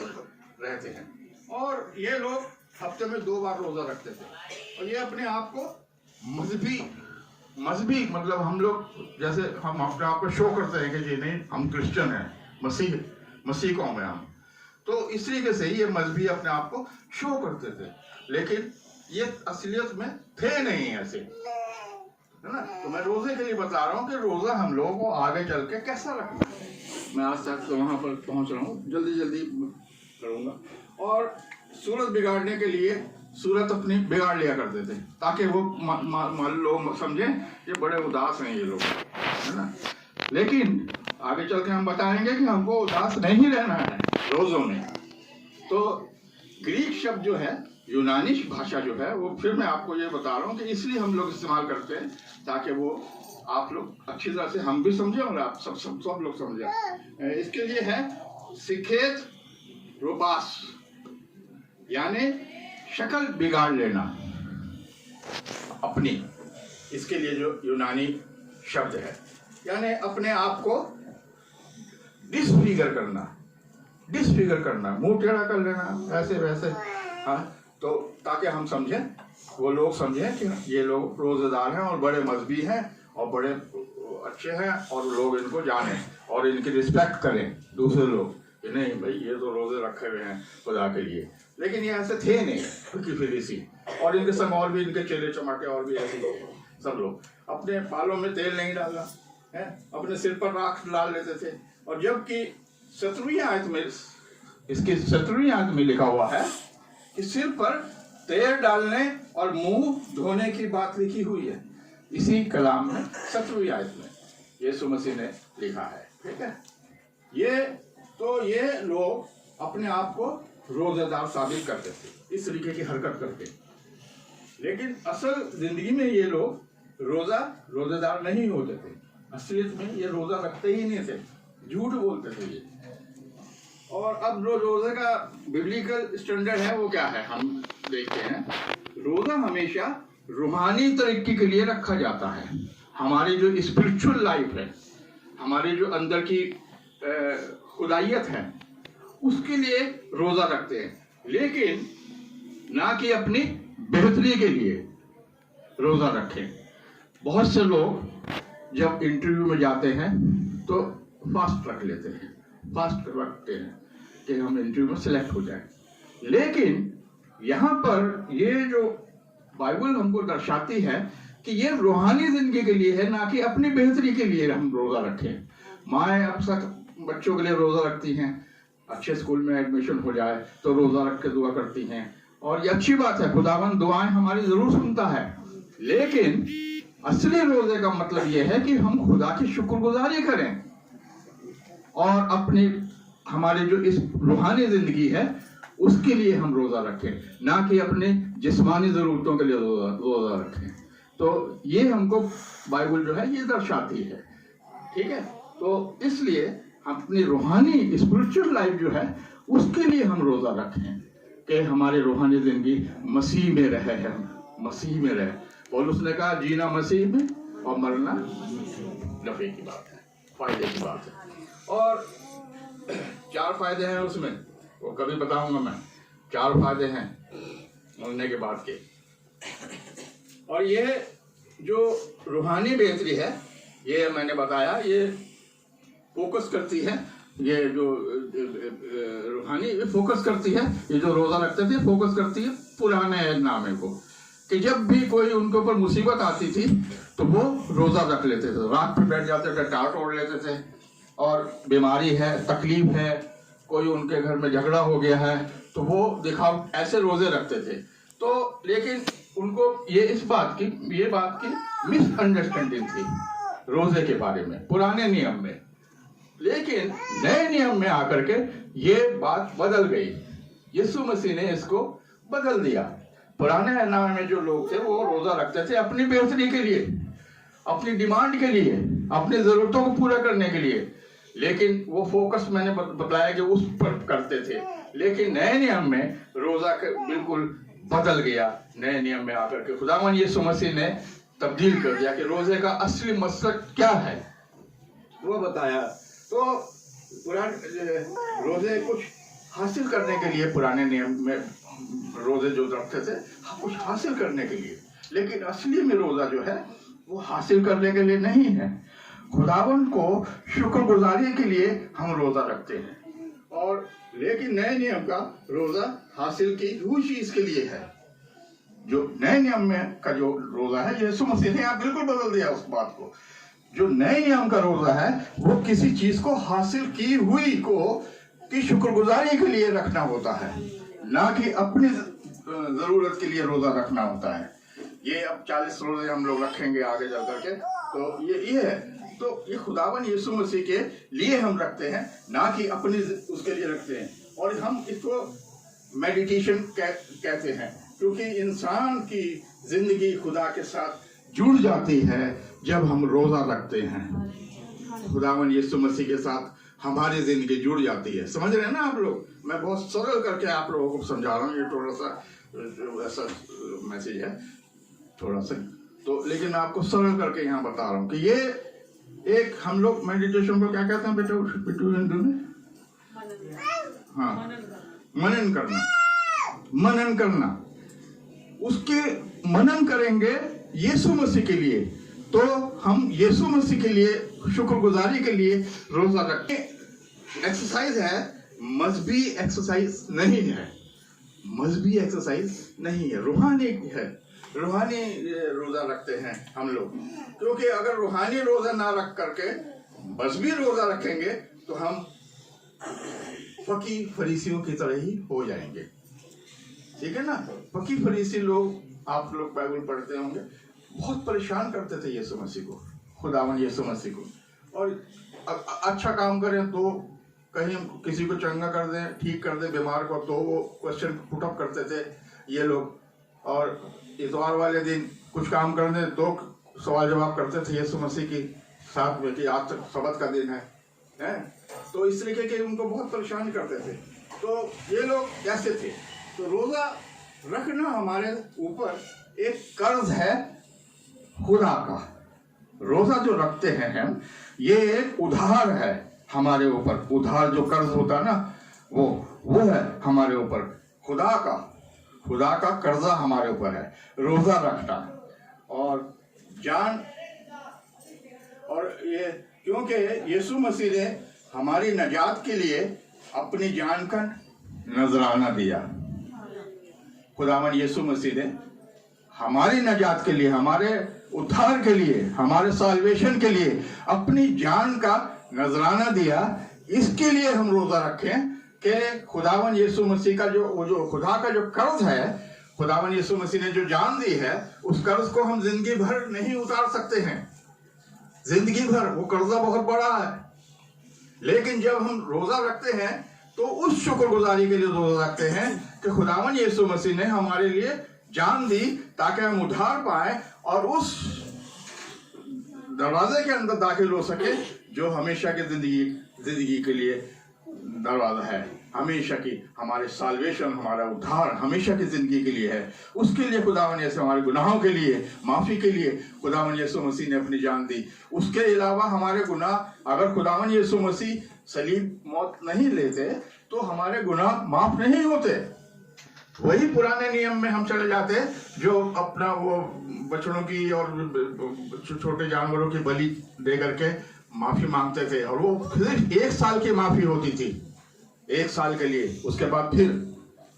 रहते हैं। और ये लोग हफ्ते में 2 बार रोजा रखते थे, और ये अपने आप को मजहबी मतलब हम लोग जैसे हम अपने आप को शो करते हैं कि जी नहीं हम क्रिश्चियन हैं, मसीह कौम है हम। तो इस तरीके से ये मजहबी अपने आप को शो करते थे, लेकिन ये असलियत में थे नहीं ऐसे, है ना। तो मैं रोजे के लिए बता रहा हूँ कि रोजा हम लोगों को आगे चल के कैसा रखना है। मैं आज तक तो वहां पर पहुंच रहा हूँ, जल्दी करूंगा। और सूरत बिगाड़ने के लिए सूरत अपनी बिगाड़ लिया करते थे, ताकि वो लोग समझें ये बड़े उदास हैं ये लोग, है ना। लेकिन आगे चल के हम बताएंगे कि हमको उदास नहीं रहना है रोजों में। तो ग्रीक शब्द जो है, यूनानी भाषा जो है, वो फिर मैं आपको ये बता रहा हूँ कि इसलिए हम लोग इस्तेमाल करते हैं, ताकि वो आप लोग अच्छी तरह से, हम भी समझें और आप सब लोग समझें। इसके लिए है सिखेत रोबास, यानी शक्ल बिगाड़ लेना अपनी। इसके लिए जो यूनानी शब्द है, यानी अपने आप को डिसफिगर करना, मुंह टेढ़ा कर लेना, ऐसे वैसे, हाँ। तो ताकि हम समझें, वो लोग समझें कि ये लोग रोजेदार हैं और बड़े मजहबी हैं और बड़े अच्छे हैं, और लोग इनको जाने और इनकी रिस्पेक्ट करें दूसरे लोग, कि नहीं भाई ये तो रोजे रखे हुए हैं खुदा के लिए। लेकिन ये ऐसे थे नहीं, क्योंकि फरीसी, और इनके संग और भी इनके चेले चमाटे और भी ऐसे लोग, सब लोग अपने बालों में तेल नहीं डालना है, अपने सिर पर राख डाल लेते थे। और जबकि 17वीं आयत में, इसकी 17वीं आयत में लिखा हुआ है कि सिर पर तेल डालने और मुंह धोने की बात लिखी हुई है, इसी कलाम में 17वीं आयत में यीशु मसीह ने लिखा है, ठीक है। ये लोग अपने आप को रोजेदार साबित करते थे इस तरीके की हरकत करके, लेकिन असल जिंदगी में ये लोग रोजेदार नहीं होते थे। असलियत में ये रोजा रखते ही नहीं थे, झूठ बोलते थे ये। और अब जो रोजे का बिब्लिकल स्टैंडर्ड है वो क्या है, हम देखते हैं। रोजा हमेशा रूहानी तरक्की के लिए रखा जाता है। हमारी जो स्पिरिचुअल लाइफ है, हमारी जो अंदर की खुदाइयत है, उसके लिए रोजा रखते हैं, लेकिन ना कि अपनी बेहतरी के लिए रोजा रखें। बहुत से लोग जब इंटरव्यू में जाते हैं तो फास्ट रख लेते हैं, फास्ट रखते हैं कि हम इंटरव्यू में सिलेक्ट हो जाए। लेकिन यहाँ पर ये जो बाइबल हमको दर्शाती है कि ये रूहानी जिंदगी के लिए है, ना कि अपनी बेहतरी के लिए हम रोजा रखें। माएँ अक्सर बच्चों के लिए रोजा रखती हैं, अच्छे स्कूल में एडमिशन हो जाए तो रोजा रख के दुआ करती हैं, और ये अच्छी बात है, खुदावंद दुआएं हमारी जरूर सुनता है। लेकिन असली रोजे का मतलब ये है कि हम खुदा की शुक्रगुजारी करें और अपनी हमारी जो इस रूहानी जिंदगी है उसके लिए हम रोजा रखें, ना कि अपने जिस्मानी जरूरतों के लिए रोजा रखें। तो ये हमको बाइबल जो है ये दर्शाती है, ठीक है। तो इसलिए अपनी रूहानी स्पिरिचुअल लाइफ जो है उसके लिए हम रोजा रखें कि हमारी रूहानी जिंदगी मसीह में रहे, है मसीह में रहे। पौलुस ने कहा जीना मसीह में और मरना नफे की बात है, फायदे की बात है। और 4 फायदे हैं उसमें, वो कभी बताऊंगा मैं। 4 फायदे हैं मरने के बाद के। और ये जो रूहानी बेहतरी है ये मैंने बताया, ये फोकस करती है, ये जो रूहानी फोकस करती है, ये जो रोजा रखते थे फोकस करती है पुराने नामे को, कि जब भी कोई उनके ऊपर मुसीबत आती थी तो वो रोजा रख लेते थे, रात पे बैठ जाते थे, टाट ओढ़ लेते थे, और बीमारी है, तकलीफ है, कोई उनके घर में झगड़ा हो गया है तो वो दिखाओ ऐसे रोजे रखते थे। तो लेकिन उनको ये बात की मिसअंडरस्टैंडिंग थी रोजे के बारे में पुराने नियम में। लेकिन नए नियम में आकर के ये बात बदल गई, यीशु मसीह ने इसको बदल दिया। पुराने नाम में जो लोग थे वो रोजा रखते थे अपनी बेहतरी के लिए, अपनी डिमांड के लिए, अपनी जरूरतों को पूरा करने के लिए, लेकिन वो फोकस मैंने बताया कि उस पर करते थे। लेकिन नए नियम में रोजा बिल्कुल बदल गया। नए नियम में आकर के खुदावन यीशु मसीह ने तब्दील कर दिया कि रोजे का असली मकसद क्या है वो बताया। तो पुराने रोजे कुछ हासिल करने के लिए, पुराने नियम में रोजे जो रखते थे कुछ हासिल करने के लिए, लेकिन असली में रोजा जो है वो हासिल करने के लिए नहीं है, खुदावन को शुक्रगुजारी के लिए हम रोजा रखते हैं। और लेकिन नए नियम का रोजा हासिल की हुई चीज के लिए है। जो नए नियम में का जो रोजा है यीशु मसीह ने यहाँ बिल्कुल बदल दिया उस बात को। जो नए नियम का रोजा है वो किसी चीज को हासिल की हुई को की शुक्रगुजारी के लिए रखना होता है, ना कि अपनी जरूरत के लिए रोजा रखना होता है। ये अब 40 रोजे हम लोग रखेंगे आगे जा करके, तो ये है। तो ये खुदावन यीशु मसीह के लिए हम रखते हैं, ना कि अपनी उसके लिए रखते हैं। और हम इसको मेडिटेशन कहते हैं, क्योंकि इंसान की जिंदगी खुदा के साथ जुड़ जाती है जब हम रोजा रखते हैं। खुदावन यीशु मसीह के साथ हमारी जिंदगी जुड़ जाती है। समझ रहे हैं ना आप लोग? मैं बहुत सरल करके आप लोगों को समझा रहा हूँ, ये थोड़ा सा ऐसा मैसेज है थोड़ा सा, तो लेकिन मैं आपको सरल करके यहाँ बता रहा हूँ कि ये एक हम लोग मेडिटेशन को क्या कहते हैं बेटा हिंदू में? हाँ, मनन करना। मनन करना, उसके मनन करेंगे यीशु मसीह के लिए, तो हम यीशु मसीह के लिए शुक्रगुजारी के लिए रोजा रखें। एक्सरसाइज है, मजहबी एक्सरसाइज नहीं है, मजहबी एक्सरसाइज नहीं है, रूहानी है। रूहानी रोजा रखते हैं हम लोग, क्योंकि अगर रूहानी रोजा ना रख करके मजहबी रोजा रखेंगे तो हम फकीर फरीसियों की तरह ही हो जाएंगे, ठीक है ना। फकीर फरीसी लोग, आप लोग बाइबल पढ़ते होंगे, बहुत परेशान करते थे यीशु मसीह को, खुदावन यीशु मसीह को। और अच्छा काम करें तो कहीं किसी को चंगा कर दें, ठीक कर दें बीमार को, तो वो क्वेश्चन पुटअप करते थे ये लोग। और इतवार वाले दिन कुछ काम कर दें तो सवाल जवाब करते थे यीशु मसीह की साथ में कि आज तक सबत का दिन है? तो इस तरीके के उनको बहुत परेशान करते थे। तो ये लोग कैसे थे? तो रोजा रखना हमारे ऊपर एक कर्ज है खुदा का। रोजा जो रखते हैं हम, ये एक उधार है हमारे ऊपर। उधार जो कर्ज होता है ना, वो है हमारे ऊपर खुदा का कर्जा हमारे ऊपर है रोजा रखना। और जान, और ये क्योंकि यीशु मसीह ने हमारी नजात के लिए अपनी जान का नजराना दिया। खुदावन यीशु मसीह ने हमारी नजात के लिए, हमारे उद्धार के लिए, हमारे साल्वेशन के लिए अपनी जान का नजराना दिया। इसके लिए हम रोजा रखें कि खुदावन यीशु मसीह का जो खुदा का जो कर्ज है, खुदावन यीशु मसीह ने जो जान दी है, उस कर्ज को हम जिंदगी भर नहीं उतार सकते हैं। जिंदगी भर वो कर्जा बहुत बड़ा है। लेकिन जब हम रोजा रखते हैं तो उस शुक्रगुजारी के लिए रोजा रखते हैं कि खुदावन यीशु मसीह ने हमारे लिए जान दी ताकि हम उद्धार पाए और उस दरवाजे के अंदर दाखिल हो सके जो हमेशा की जिंदगी के लिए दरवाजा है। हमेशा की हमारे साल्वेशन, हमारा उद्धार हमेशा की जिंदगी के लिए है। उसके लिए खुदावन यीशु, हमारे गुनाहों के लिए माफी के लिए खुदावन यीशु मसीह ने अपनी जान दी। उसके अलावा हमारे गुनाह, अगर खुदावन यीशु मसीह सलीब मौत नहीं लेते तो हमारे गुनाह माफ नहीं होते। वही पुराने नियम में हम चले जाते जो अपना वो बछड़ों की और छोटे जानवरों की बलि दे करके माफी मांगते थे, और वो सिर्फ 1 साल की माफी होती थी, 1 साल के लिए। उसके बाद फिर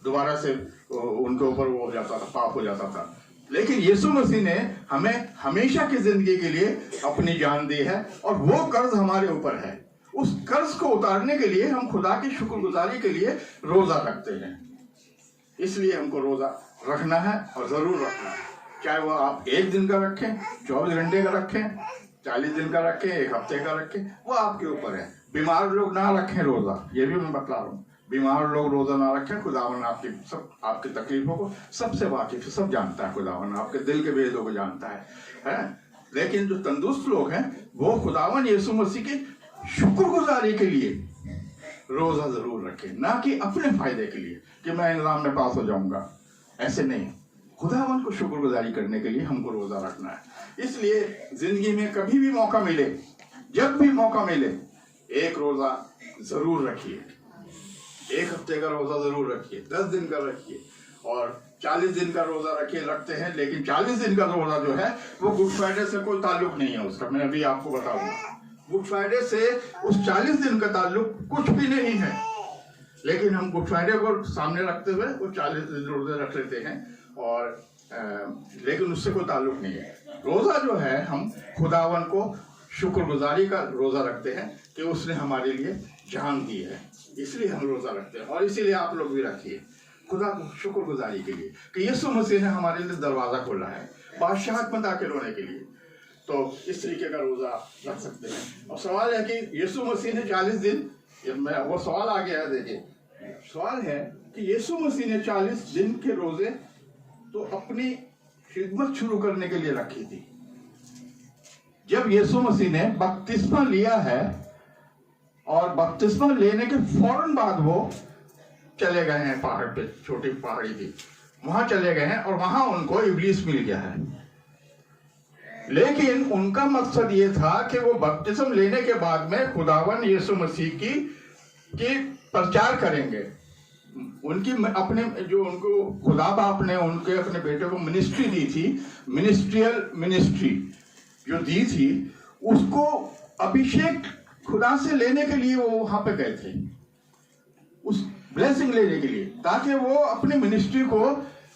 दोबारा से उनके ऊपर वो हो जाता था, पाप हो जाता था। लेकिन यीशु मसीह ने हमें हमेशा की जिंदगी के लिए अपनी जान दी है और वो कर्ज हमारे ऊपर है। उस कर्ज को उतारने के लिए हम खुदा की शुक्रगुजारी के लिए रोजा रखते हैं। इसलिए हमको रोजा रखना है और जरूर रखना है। चाहे वो आप 1 दिन का रखें, 24 घंटे का रखें, 40 दिन का रखें, 1 हफ्ते का रखें, वो आपके ऊपर है। बीमार लोग ना रखें रोजा, ये भी मैं बता रहा हूँ। बीमार लोग रोजा ना रखें। खुदावन आपकी तकलीफों को सबसे वाकिफ, सब जानता है। खुदावन आपके दिल के भेदों को जानता है? लेकिन जो तंदुरुस्त लोग हैं वो खुदावन यीशु मसीह की शुक्रगुजारी के लिए रोजा जरूर रखें, ना कि अपने फायदे के लिए कि मैं इनाम में पास हो जाऊंगा। ऐसे नहीं, खुदावन को शुक्रगुजारी करने के लिए हमको रोजा रखना है। इसलिए जिंदगी में कभी भी मौका मिले, जब भी मौका मिले, 1 रोजा जरूर रखिए। 1 हफ्ते का रोजा जरूर रखिए, 10 दिन का रखिए और 40 दिन का रोजा रखते हैं। लेकिन 40 दिन का रोजा जो है वो गुड फ्राइडे से कोई ताल्लुक नहीं है उसका। मैं अभी आपको बताऊंगा, गुड फ्राइडे से उस 40 दिन का ताल्लुक कुछ भी नहीं है। लेकिन हम गुड फ्राइडे को सामने रखते हुए वो 40 दिन रोजे रख लेते हैं और लेकिन उससे कोई ताल्लुक नहीं है। रोजा जो है, हम खुदावन को शुक्रगुजारी का रोजा रखते हैं कि उसने हमारे लिए जान दी है, इसलिए हम रोजा रखते हैं। और इसीलिए आप लोग भी रखिए खुदा को शुक्रगुजारी के लिए कि यीशु मसीह ने हमारे लिए दरवाजा खोला है बादशाहत में दाखिल होने के लिए। तो इस तरीके का रोजा रख सकते हैं। और सवाल है कि यीशु मसीह ने 40 दिन, वो सवाल आ गया है। देखिए, सवाल है कि यीशु मसीह ने 40 दिन के रोजे तो अपनी खिदमत शुरू करने के लिए रखी थी। जब यीशु मसीह ने बपतिस्मा लिया है और बपतिस्मा लेने के फौरन बाद वो चले गए हैं पहाड़ पे, छोटी पहाड़ी थी, वहां चले गए हैं और वहां उनको इब्लीस मिल गया है। लेकिन उनका मकसद ये था कि वो बपतिस्म लेने के बाद में खुदावन यीशु मसीह की प्रचार करेंगे। उनकी अपने जो उनको खुदा बाप ने उनके अपने बेटे को मिनिस्ट्री दी थी, मिनिस्ट्रियल मिनिस्ट्री जो दी थी, उसको अभिषेक खुदा से लेने के लिए वो वहां पे गए थे, उस ब्लेसिंग लेने के लिए, ताकि वो अपनी मिनिस्ट्री को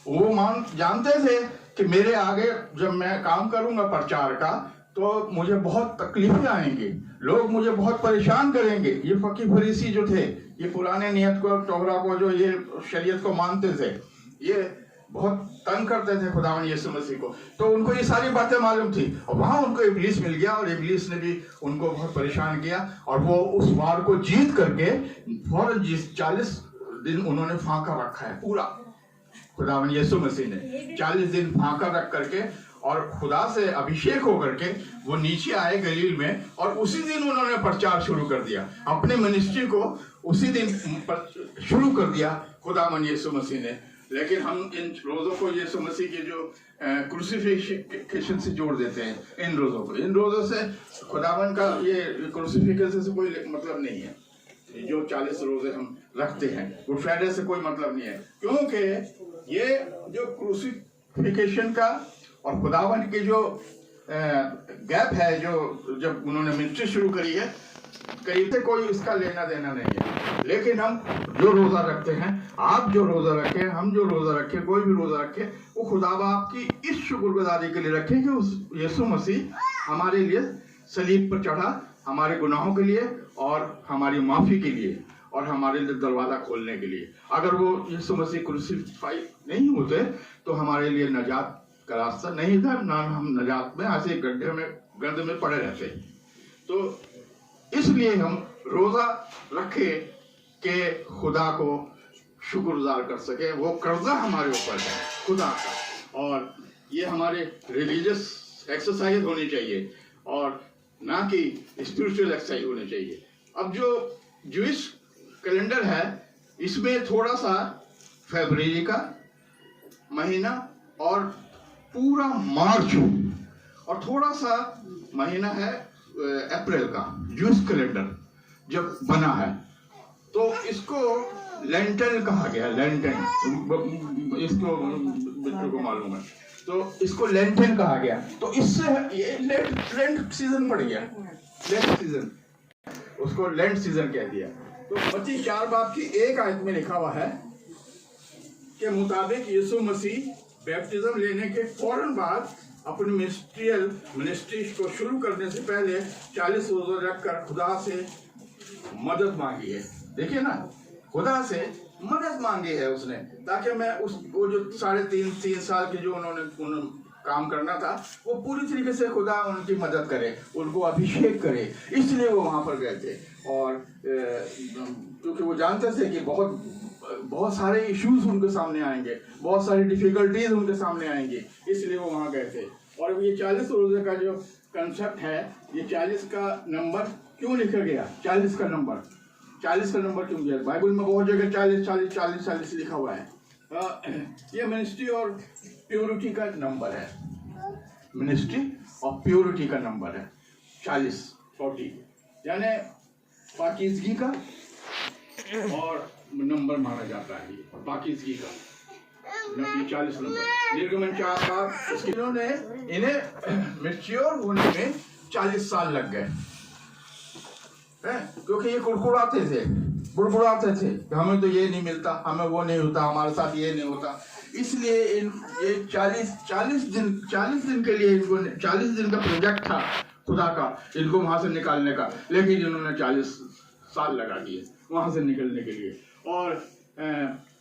वो जानते थे कि मेरे आगे जब मैं काम करूंगा प्रचार का तो मुझे बहुत तकलीफें आएंगी, लोग मुझे बहुत परेशान करेंगे। ये फकीर फरीसी जो थे, ये पुराने नियत को, तौरा को, जो ये शरीयत को मानते थे, ये बहुत तंग करते थे खुदावन यीशु मसीह को। तो उनको ये सारी बातें मालूम थी और वहां उनको इब्लीस मिल गया और इब्लीस ने भी उनको बहुत परेशान किया और वो उस वार को जीत करके फौरन 40 दिन उन्होंने फांका रखा है। पूरा खुदावन यीशु मसीह ने 40 दिन फांका रख करके और खुदा से अभिषेक होकर के वो नीचे आए गलील में और उसी दिन उन्होंने प्रचार शुरू कर दिया। अपने मिनिस्ट्री को उसी दिन शुरू कर दिया खुदावन यीशु मसीह ने। लेकिन हम इन रोजों को यीशु मसीह के जो क्रूसिफिकेशन से जोड़ देते हैं। इन रोजों से खुदावन का ये क्रूसिफिकेशन से कोई मतलब नहीं है। जो 40 रोजे हम रखते हैं गुड फ्राइडे से कोई मतलब नहीं है, क्योंकि ये जो क्रूसिफिकेशन का और खुदावन की जो गैप है, जो जब उन्होंने मिनिस्ट्री शुरू करी है करीब से कोई इसका लेना देना नहीं है। लेकिन हम जो रोजा रखते हैं, आप जो रोजा रखें, हम जो रोजा रखें, कोई भी रोजा रखे, वो खुदा बाप की इस शुक्रगुजारी के लिए रखें कि उस यीशु मसीह हमारे लिए सलीब पर चढ़ा, हमारे गुनाहों के लिए और हमारी माफी के लिए और हमारे लिए दरवाजा खोलने के लिए। अगर वो यीशु मसीह क्रूसिफाई नहीं होते तो हमारे लिए नजात का रास्ता नहीं था, ना हम नजात में ऐसे गड्ढे में गर्द में पड़े रहते। तो इसलिए हम रोजा रखे कि खुदा को शुक्रगुजार कर सके। वो कर्जा हमारे ऊपर है खुदा का, और ये हमारे रिलीजियस एक्सरसाइज होनी चाहिए और ना कि स्पिरिचुअल एक्सरसाइज होनी चाहिए। अब जो ज्यूइश कैलेंडर है, इसमें थोड़ा सा फरवरी का महीना और पूरा मार्च और थोड़ा सा महीना है अप्रैल का ज्यूइश कैलेंडर जब बना है, तो इसको लेंटन कहा गया। लेंटन, इसको बच्चों को मालूम है, तो इसको लेंटन कहा गया। तो इससे ये लेंट सीजन पड़ गया, लेंट सीजन, उसको लेंट सीजन कह दिया। तो मत्ती 4 बाब की 1 आयत में लिखा हुआ है के मुताबिक यीशु मसीह बैप्टिज्म लेने के फौरन बाद अपनी मिनिस्ट्री को शुरू करने से पहले 40 रोजे रखकर खुदा से मदद मांगी है। देखिए ना, खुदा से मदद मांगी है उसने, ताकि मैं वो जो 3.5 साल के जो उन्होंने काम करना था, वो पूरी तरीके से खुदा उनकी मदद करे, उनको अभिषेक करे। इसलिए वो वहां पर गए थे। और क्योंकि वो जानते थे कि बहुत सारे इश्यूज उनके सामने आएंगे, बहुत सारी डिफिकल्टीज उनके सामने आएंगी, इसलिए वो वहां गए थे। और अब ये 40 रोजे का जो कंसेप्ट है, ये 40 का नंबर क्यों लिखा गया? 40 का नंबर क्यों दिया? बाइबल में बहुत जगह 40 लिखा हुआ है। ये मिनिस्ट्री और प्योरिटी का नंबर है, मिनिस्ट्री और प्योरिटी का नंबर है 40 यानी पाकीज़गी का और नंबर माना जाता है। ये पाकीज़गी का 40 नंबर। निर्गमन 4 का इन्हें मैच्योर होने में 40 साल लग गए, क्योंकि ये बुड़बुड़ाते थे कि हमें तो ये नहीं मिलता, हमें वो नहीं होता, हमारे साथ ये नहीं होता। इसलिए ये 40 दिन के लिए इनको 40 दिन का प्रोजेक्ट था खुदा का, इनको वहां से निकालने का। लेकिन इन्होंने 40 साल लगा दिए वहां से निकलने के लिए। और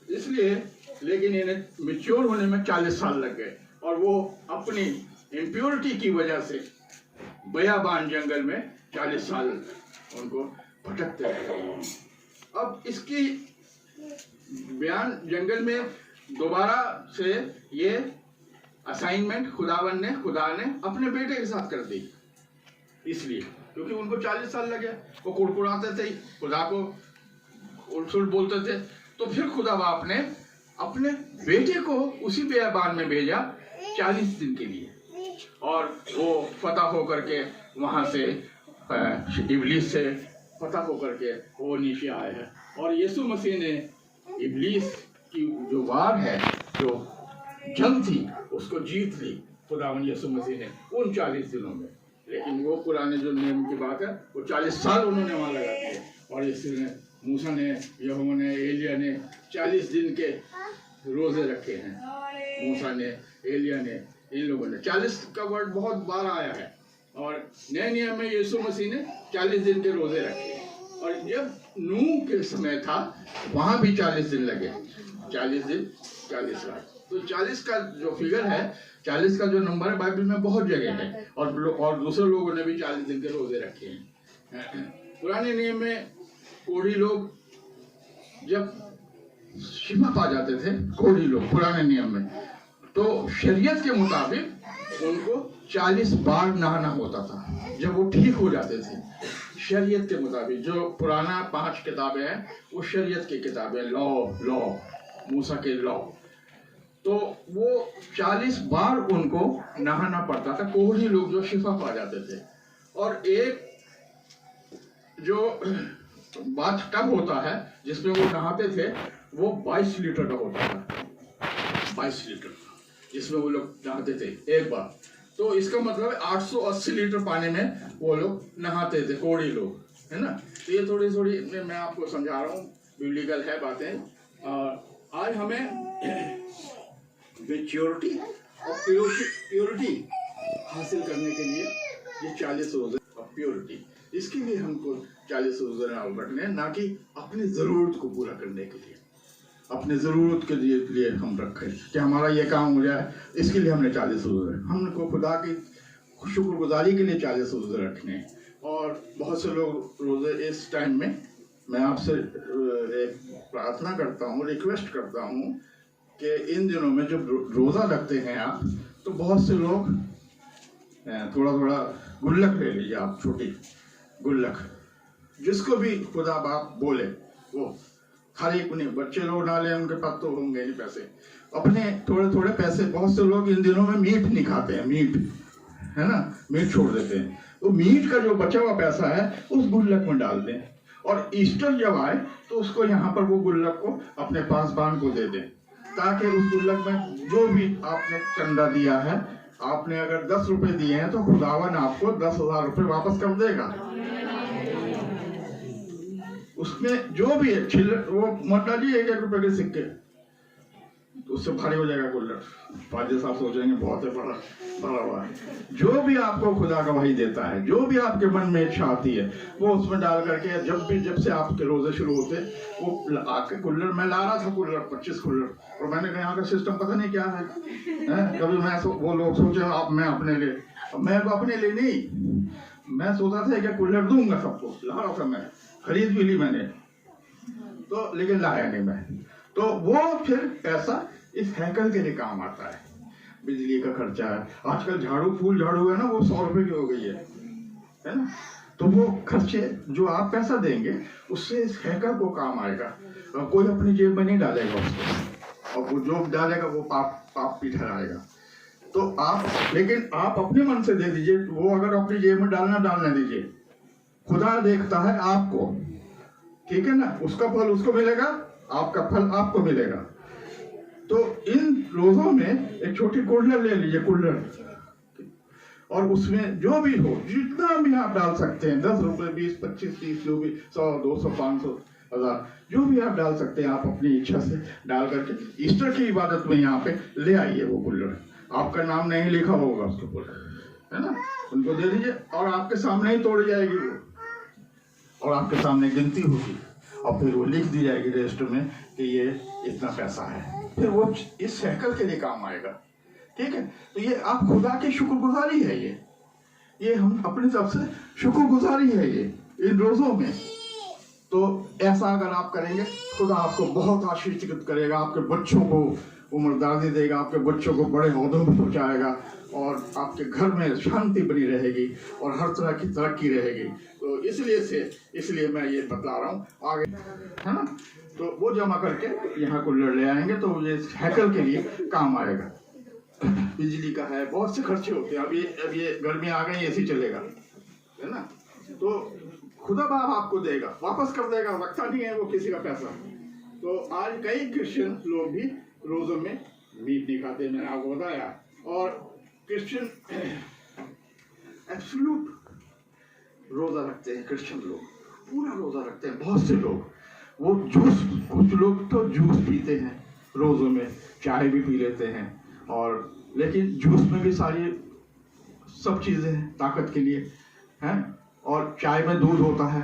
इसलिए लेकिन इन्हें मैच्योर होने में 40 साल लग गए। और वो अपनी इम्प्योरिटी की वजह से बयाबान जंगल में 40 साल उनको भटकते रहे। अब इसकी बयान जंगल में दोबारा से ये असाइनमेंट खुदा ने अपने बेटे के साथ कर दी, इसलिए क्योंकि उनको 40 साल लगे, वो कुड़कुड़ाते थे, खुदा को उल्ट-सुल्ट बोलते थे। तो फिर खुदा बाप ने अपने बेटे को उसी बेयाबान में भेजा 40 दिन के लिए, और वो फतह होकर के वहां से इब्लीस से फतह होकर के वो नीचे आए हैं। और यीशु मसीह ने इब्लीस की जो वार है, जो जंग थी, उसको जीत ली खुदावन यीशु मसीह ने उन 40 दिनों में। लेकिन वो पुराने जो नियम की बात है, वो 40 साल उन्होंने वहां लगा दिए। और इसने मूसा ने, यहोवा ने, एलिया ने 40 दिन के रोजे रखे हैं। मूसा ने, एलिया ने, इन लोगों ने 40 का वर्ड बहुत बार आया है। और नए नियम में यीशु मसीह ने 40 दिन के रोजे रखे। और जब नूह के समय था, वहां भी 40 दिन लगे, 40 दिन 40 रात। तो 40 का जो फिगर है, 40 का जो नंबर है, बाइबल में बहुत जगह है। और दूसरे लोगों ने भी 40 दिन के रोजे रखे हैं। पुराने नियम में कोढ़ी लोग जब शिफा पा जाते थे, कोढ़ी लोग पुराने नियम में, तो शरीयत के मुताबिक उनको 40 बार नहाना होता था जब वो ठीक हो जाते थे। शरीयत के मुताबिक जो पुराना 5 किताबें हैं, वो शरीयत की किताबें, लॉ मूसा के लॉ। तो वो 40 बार उनको नहाना पड़ता था, कोढ़ी लोग जो शिफा पा जाते थे। और एक जो बाथ टब होता है जिसमें वो नहाते थे, वो 22 लीटर का होता था, 22 लीटर जिसमें वो लोग नहाते थे एक बार। तो इसका मतलब 880 लीटर पानी में वो लोग नहाते थे, कोढ़ी लोग। है ना। तो ये थोड़ी थोड़ी मैं आपको समझा रहा हूँ, बिब्लिकल है बातें। और आज हमें मैच्योरिटी और प्योरिटी हासिल करने के लिए ये 40 रोजे और प्योरिटी, इसके लिए हमको 40 रोजे रखने हैं, ना कि अपनी ज़रूरत को पूरा करने के लिए। अपने ज़रूरत के लिए हम रखें कि हमारा ये काम हो जाए, इसके लिए हमने 40 रोजे, हमको खुदा की शुक्रगुजारी के लिए 40 रोजे रखने हैं। और बहुत से लोग रोजे इस टाइम में, मैं आपसे एक प्रार्थना करता हूँ, रिक्वेस्ट करता हूँ कि इन दिनों में जब रोज़ा रखते हैं आप, तो बहुत से लोग थोड़ा थोड़ा गुल्लक ले लीजिए आप, छोटी गुल्लक, जिसको भी खुदा बाप बोले वो, खाली उन्हें बच्चे लोग ना लें, उनके पास तो होंगे नहीं पैसे, अपने थोड़े थोड़े पैसे। बहुत से लोग इन दिनों में मीट नहीं खाते हैं, मीट है ना, मीट छोड़ देते हैं, तो मीट का जो बचा हुआ पैसा है उस गुल्लक में डाल दें, और ईस्टर जब आए तो उसको यहाँ पर वो गुल्लक को अपने पासबान को दे दें, ताकि उस गुल्लक में जो भी आपने चंदा दिया है, आपने अगर 10 रुपए दिए हैं तो खुदावन आपको 10,000 रुपए वापस कर देगा। उसमें जो भी है वो मत डालिए 1-1 रुपए के सिक्के, तो उससे भारी हो जाएगा गुल्लक। फादर साहब सोचेंगे बहुत है, बड़ा हुआ है। जो भी आपको खुदा गवाही देता है, जो भी आपके मन में इच्छा आती है, वो उसमें डाल करके, जब से आपके रोजे शुरू होते, वो आके कुल्लर में ला रहा था, कुल्लर 25 कुल्लर, और मैंने कहा यहाँ का सिस्टम पता नहीं क्या है। कभी मैं वो लोग सोचे आप मैं अपने लिए, मैं तो अपने लिए नहीं, मैं सोचा था कि कुल्लर दूंगा सबको, ला रहा था, मैं खरीद भी ली मैंने, तो लेकिन लाया नहीं मैं। तो वो फिर पैसा इस हैकल के लिए काम आता है। बिजली का खर्चा है, आजकल फूल झाड़ू है ना, वो 100 रुपए की हो गई है ना। तो वो खर्चे जो आप पैसा देंगे, उससे इस हैकल को काम आएगा। कोई अपनी जेब में नहीं डालेगा उसको, और वो जो डालेगा वो पाप भी ठहराएगा। तो लेकिन आप अपने मन से दे दीजिए, वो अगर अपनी जेब में डालने दीजिए, खुदा देखता है आपको, ठीक है ना, उसका फल उसको मिलेगा, आपका फल आपको मिलेगा। तो इन रोजों में एक छोटी कुल्लर ले लीजिए, कुल्लर, और उसमें जो भी हो, जितना भी आप डाल सकते हैं, 10 रुपए, 20, 25, 30, जो भी, 100, 200, 500, 1000, जो भी आप डाल सकते हैं, आप अपनी इच्छा से डाल करके ईस्टर की इबादत में यहाँ पे ले आइए। वो कुल्लर, आपका नाम नहीं लिखा होगा उसके ऊपर, है ना, उनको दे दीजिए, और आपके सामने ही तोड़ी जाएगी वो, और आपके सामने गिनती होगी, और फिर वो लिख दी जाएगी रजिस्टर में कि ये इतना पैसा है। फिर वो इस साइकिल के लिए काम आएगा, ठीक है। तो ये आप खुदा की शुक्रगुजारी है, ये हम अपनी तरफ से शुक्रगुजारी है ये इन रोजों में। तो ऐसा अगर आप करेंगे, खुदा आपको बहुत आशीर्वाद करेगा, आपके बच्चों को उम्रदारी देगा, आपके बच्चों को बड़े ओहदों में पहुंचाएगा, और आपके घर में शांति बनी रहेगी, और हर तरह की तरक्की रहेगी। तो इसलिए मैं ये बतला रहा हूँ आगे, है ना। तो वो जमा करके यहाँ कुल्लर ले आएंगे, तो ये हैकल के लिए काम आएगा। बिजली का है, बहुत से खर्चे होते हैं। अब ये गर्मी आ गई, एसी चलेगा, है ना। तो खुदा बाप आपको देगा, वापस कर देगा, रखता नहीं है वो किसी का पैसा। तो आज कई क्रिश्चियन लोग भी रोजों में मीट नहीं खाते, मैंने आपको बताया। और क्रिश्चियन एब्सोल्यूट रोजा रखते हैं, क्रिश्चियन लोग पूरा रोजा रखते हैं। बहुत से लोग वो जूस, कुछ लोग तो जूस पीते हैं रोजों में, चाय भी पी लेते हैं, और लेकिन जूस में भी सारी सब चीजें हैं ताकत के लिए, हैं। और चाय में दूध होता है,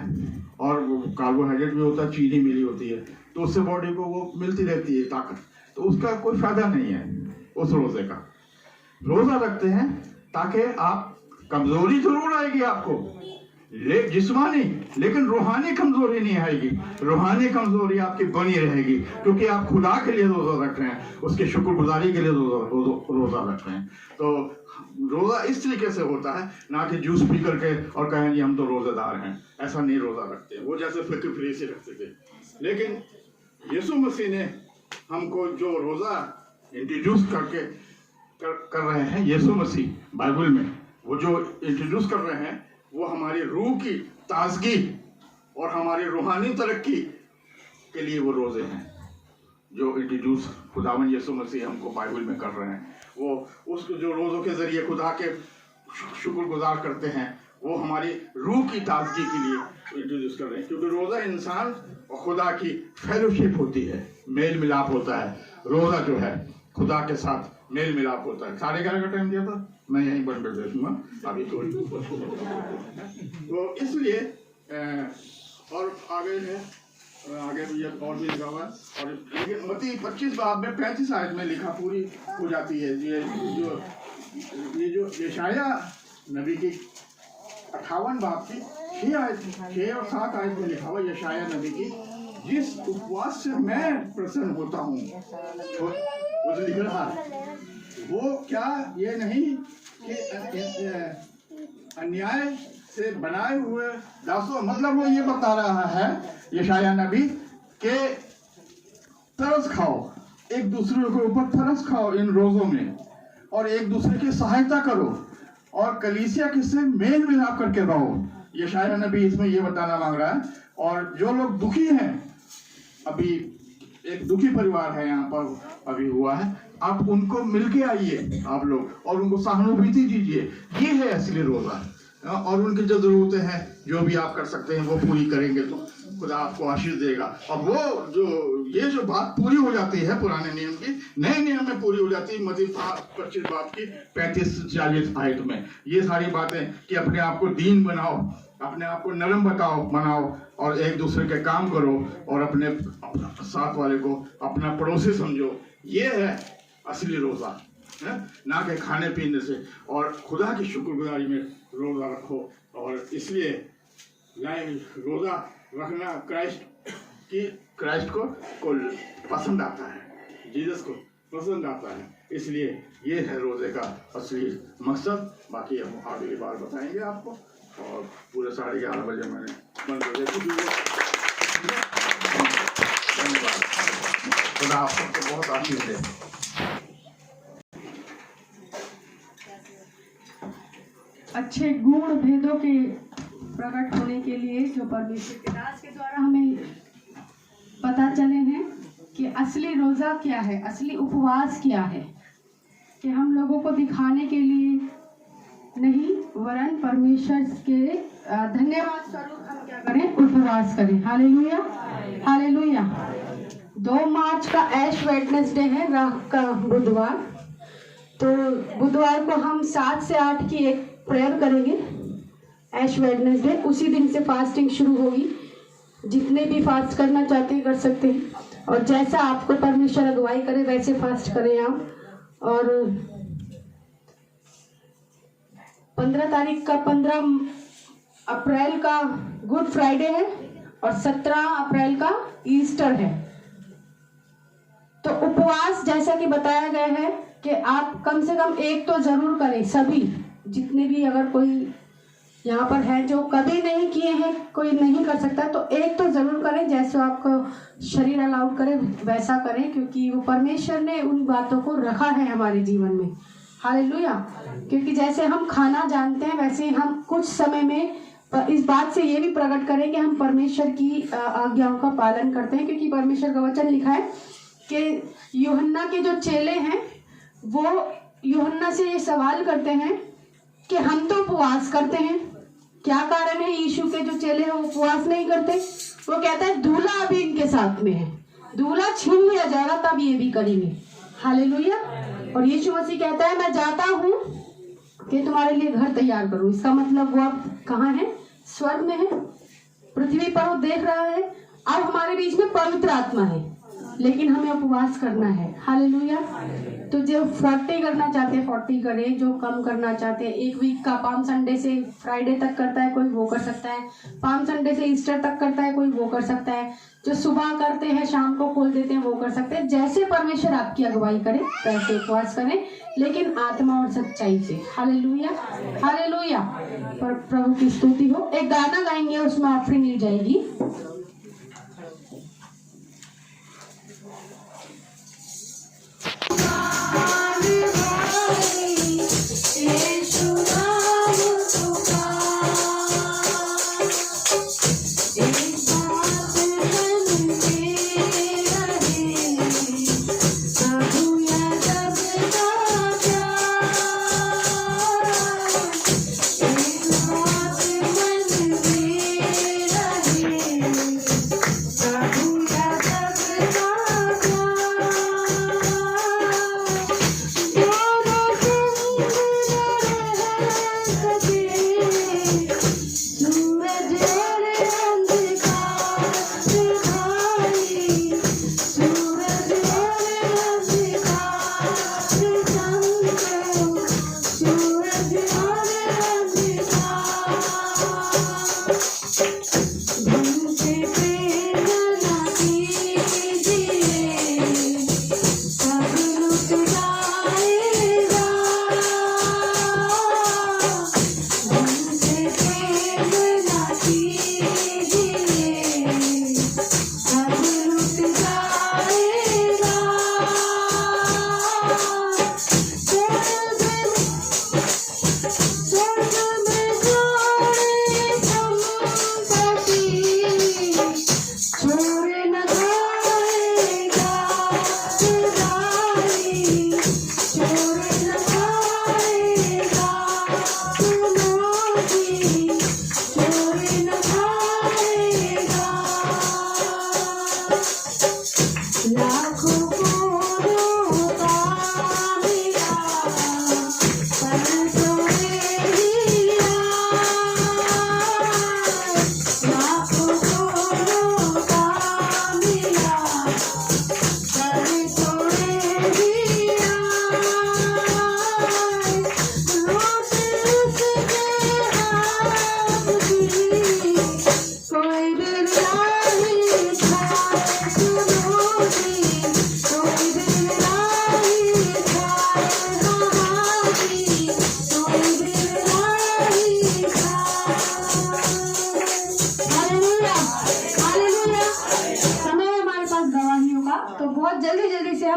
और कार्बोहाइड्रेट भी होता है, चीनी मिली होती है, तो उससे बॉडी को वो मिलती रहती है ताकत। तो उसका कोई फायदा नहीं है उस रोजे का। रोजा रखते हैं ताकि आप, कमजोरी जरूर आएगी आपको, जिस्मानी, लेकिन रूहानी कमजोरी नहीं आएगी। रूहानी कमजोरी आपकी बनी रहेगी, क्योंकि आप खुदा के लिए रोजा रख रहे हैं, उसके शुक्रगुजारी के लिए रोजा रख रहे हैं। तो रोजा इस तरीके से होता है, ना कि जूस पी करके और कहेंगे हम तो रोजेदार हैं। ऐसा नहीं रोजा रखते, वो जैसे फिक्र फ्री से रखते थे। लेकिन यीशु मसीह ने हमको जो रोजा इंट्रोड्यूस कर रहे हैं, यीशु मसीह बाइबल में वो जो इंट्रोड्यूस कर रहे हैं, वो हमारी रूह की ताजगी और हमारी रूहानी तरक्की के लिए वो रोजे हैं जो इंट्रोड्यूस खुदावन यीशु मसीह हमको बाइबल में कर रहे हैं। वो उसको जो रोजों के जरिए खुदा के शुक्रगुजार करते हैं, वो हमारी रूह की ताजगी के लिए इंट्रोड्यूस कर रहे हैं, क्योंकि रोजा इंसान और खुदा की फेलोशिप होती है, मेल मिलाप होता है। रोजा जो है खुदा के साथ मेल मिलाप होता है। 11:30 का टाइम दिया था, मैं यहीं बंद कर दूंगा अभी थोड़ी। तो इसलिए और आगे है, आगे भी और भी लिखा हुआ है। और लेकिन मत्ती 25 बाब में 35 आयत में लिखा पूरी हो जाती है। ये जो यशाया नबी की 58 बाब की 6 और 7 आयत में लिखा हुआ यशाया नबी की, जिस उपवास से मैं प्रसन्न होता हूँ, वो जो लिख रहा है वो क्या ये नहीं कि अन्याय से बनाए हुए दासों, मतलब वो ये बता रहा है यशाया नबी के तरस खाओ, एक दूसरे के ऊपर तरस खाओ इन रोजों में, और एक दूसरे की सहायता करो और कलीसिया से मेल मिलाप करके रहो। यशाया नबी इसमें ये बताना मांग रहा है। और जो लोग दुखी हैं, अभी एक दुखी परिवार है यहाँ पर अभी हुआ है, आप उनको मिलके आइए आप लोग और उनको सहानुभूति दीजिए। ये है असली रोजा। और उनकी जो जरूरतें हैं, जो भी आप कर सकते हैं वो पूरी करेंगे तो खुदा आपको आशीष देगा। और वो ये जो बात पूरी हो जाती है पुराने नियम की, नए नियम में पूरी हो जाती है। मत्ती 25 बाब की 35-40 आयत में ये सारी बातें कि अपने आप को दीन बनाओ, अपने आप को नरम बनाओ और एक दूसरे के काम करो और अपने साथ वाले को अपना पड़ोसी समझो। ये है असली रोजा, है ना कि खाने पीने से। और खुदा की शुक्रगुजारी में रोजा रखो। और इसलिए रोजा रखना क्राइस्ट को पसंद आता है, जीसस को पसंद आता है। इसलिए ये है रोजे का असली मकसद। बाकी हम अगली बार बताएंगे आपको। और पूरे 11:30 बजे मैंने बंद कर दिया। धन्यवाद। खुदा आप सबको बहुत आशीष दे। अच्छे गुण भेदों के प्रकट होने के लिए जो परमेश्वर के दास के द्वारा हमें पता चले हैं कि असली रोजा क्या है, असली उपवास क्या है, कि हम लोगों को दिखाने के लिए नहीं वरन परमेश्वर के धन्यवाद स्वरूप हम क्या करें, उपवास करें। Hallelujah, hallelujah. 2 मार्च का ऐश वेडनेसडे है, रात का बुधवार। तो बुधवार को हम 7 से 8 की एक प्रेयर करेंगे, ऐश वेडनेसडे। उसी दिन से फास्टिंग शुरू होगी। जितने भी फास्ट करना चाहते हैं कर सकते हैं, और जैसा आपको परमेश्वर अगुवाई करे वैसे फास्ट करें आप। और 15 अप्रैल का गुड फ्राइडे है और 17 अप्रैल का ईस्टर है। तो उपवास जैसा कि बताया गया है कि आप कम से कम एक तो जरूर करें, सभी जितने भी, अगर कोई यहाँ पर है जो कभी नहीं किए हैं, कोई नहीं कर सकता, तो एक तो जरूर करें। जैसे आपको शरीर अलाउड करे वैसा करें, क्योंकि वो परमेश्वर ने उन बातों को रखा है हमारे जीवन में। हालेलुया। क्योंकि जैसे हम खाना जानते हैं वैसे हम कुछ समय में इस बात से ये भी प्रकट करें कि हम परमेश्वर की आज्ञाओं का पालन करते हैं। क्योंकि परमेश्वर का वचन लिखा है कि यूहन्ना के जो चेले हैं वो यूहन्ना से ये सवाल करते हैं कि हम तो उपवास करते हैं, क्या कारण है यीशु के जो चेले हैं वो उपवास नहीं करते। वो कहता है दूल्हा अभी इनके साथ में है, दूल्हा छीन लिया जाएगा तब ये भी करेंगे। हालेलुया। और यीशु मसीह कहता है मैं जाता हूँ कि तुम्हारे लिए घर तैयार करूँ। इसका मतलब वो अब कहाँ है, स्वर्ग में है, पृथ्वी पर वो देख रहा है। अब हमारे बीच में पवित्र आत्मा है, लेकिन हमें उपवास करना है। हालेलुया। तो जो 40 करना चाहते हैं 40 करें, जो कम करना चाहते हैं, एक वीक का पाम संडे से फ्राइडे तक करता है कोई, वो कर सकता है। पाम संडे से ईस्टर तक करता है कोई, वो कर सकता है। जो सुबह करते हैं शाम को खोल देते हैं वो कर सकते हैं। जैसे परमेश्वर आपकी अगुवाई करे वैसे उपवास करें, लेकिन आत्मा और सच्चाई से। Hallelujah, hallelujah. पर प्रभु की स्तुति हो। एक गाना गाएंगे, उसमें ऑफरिंग ली जाएगी। Yeah.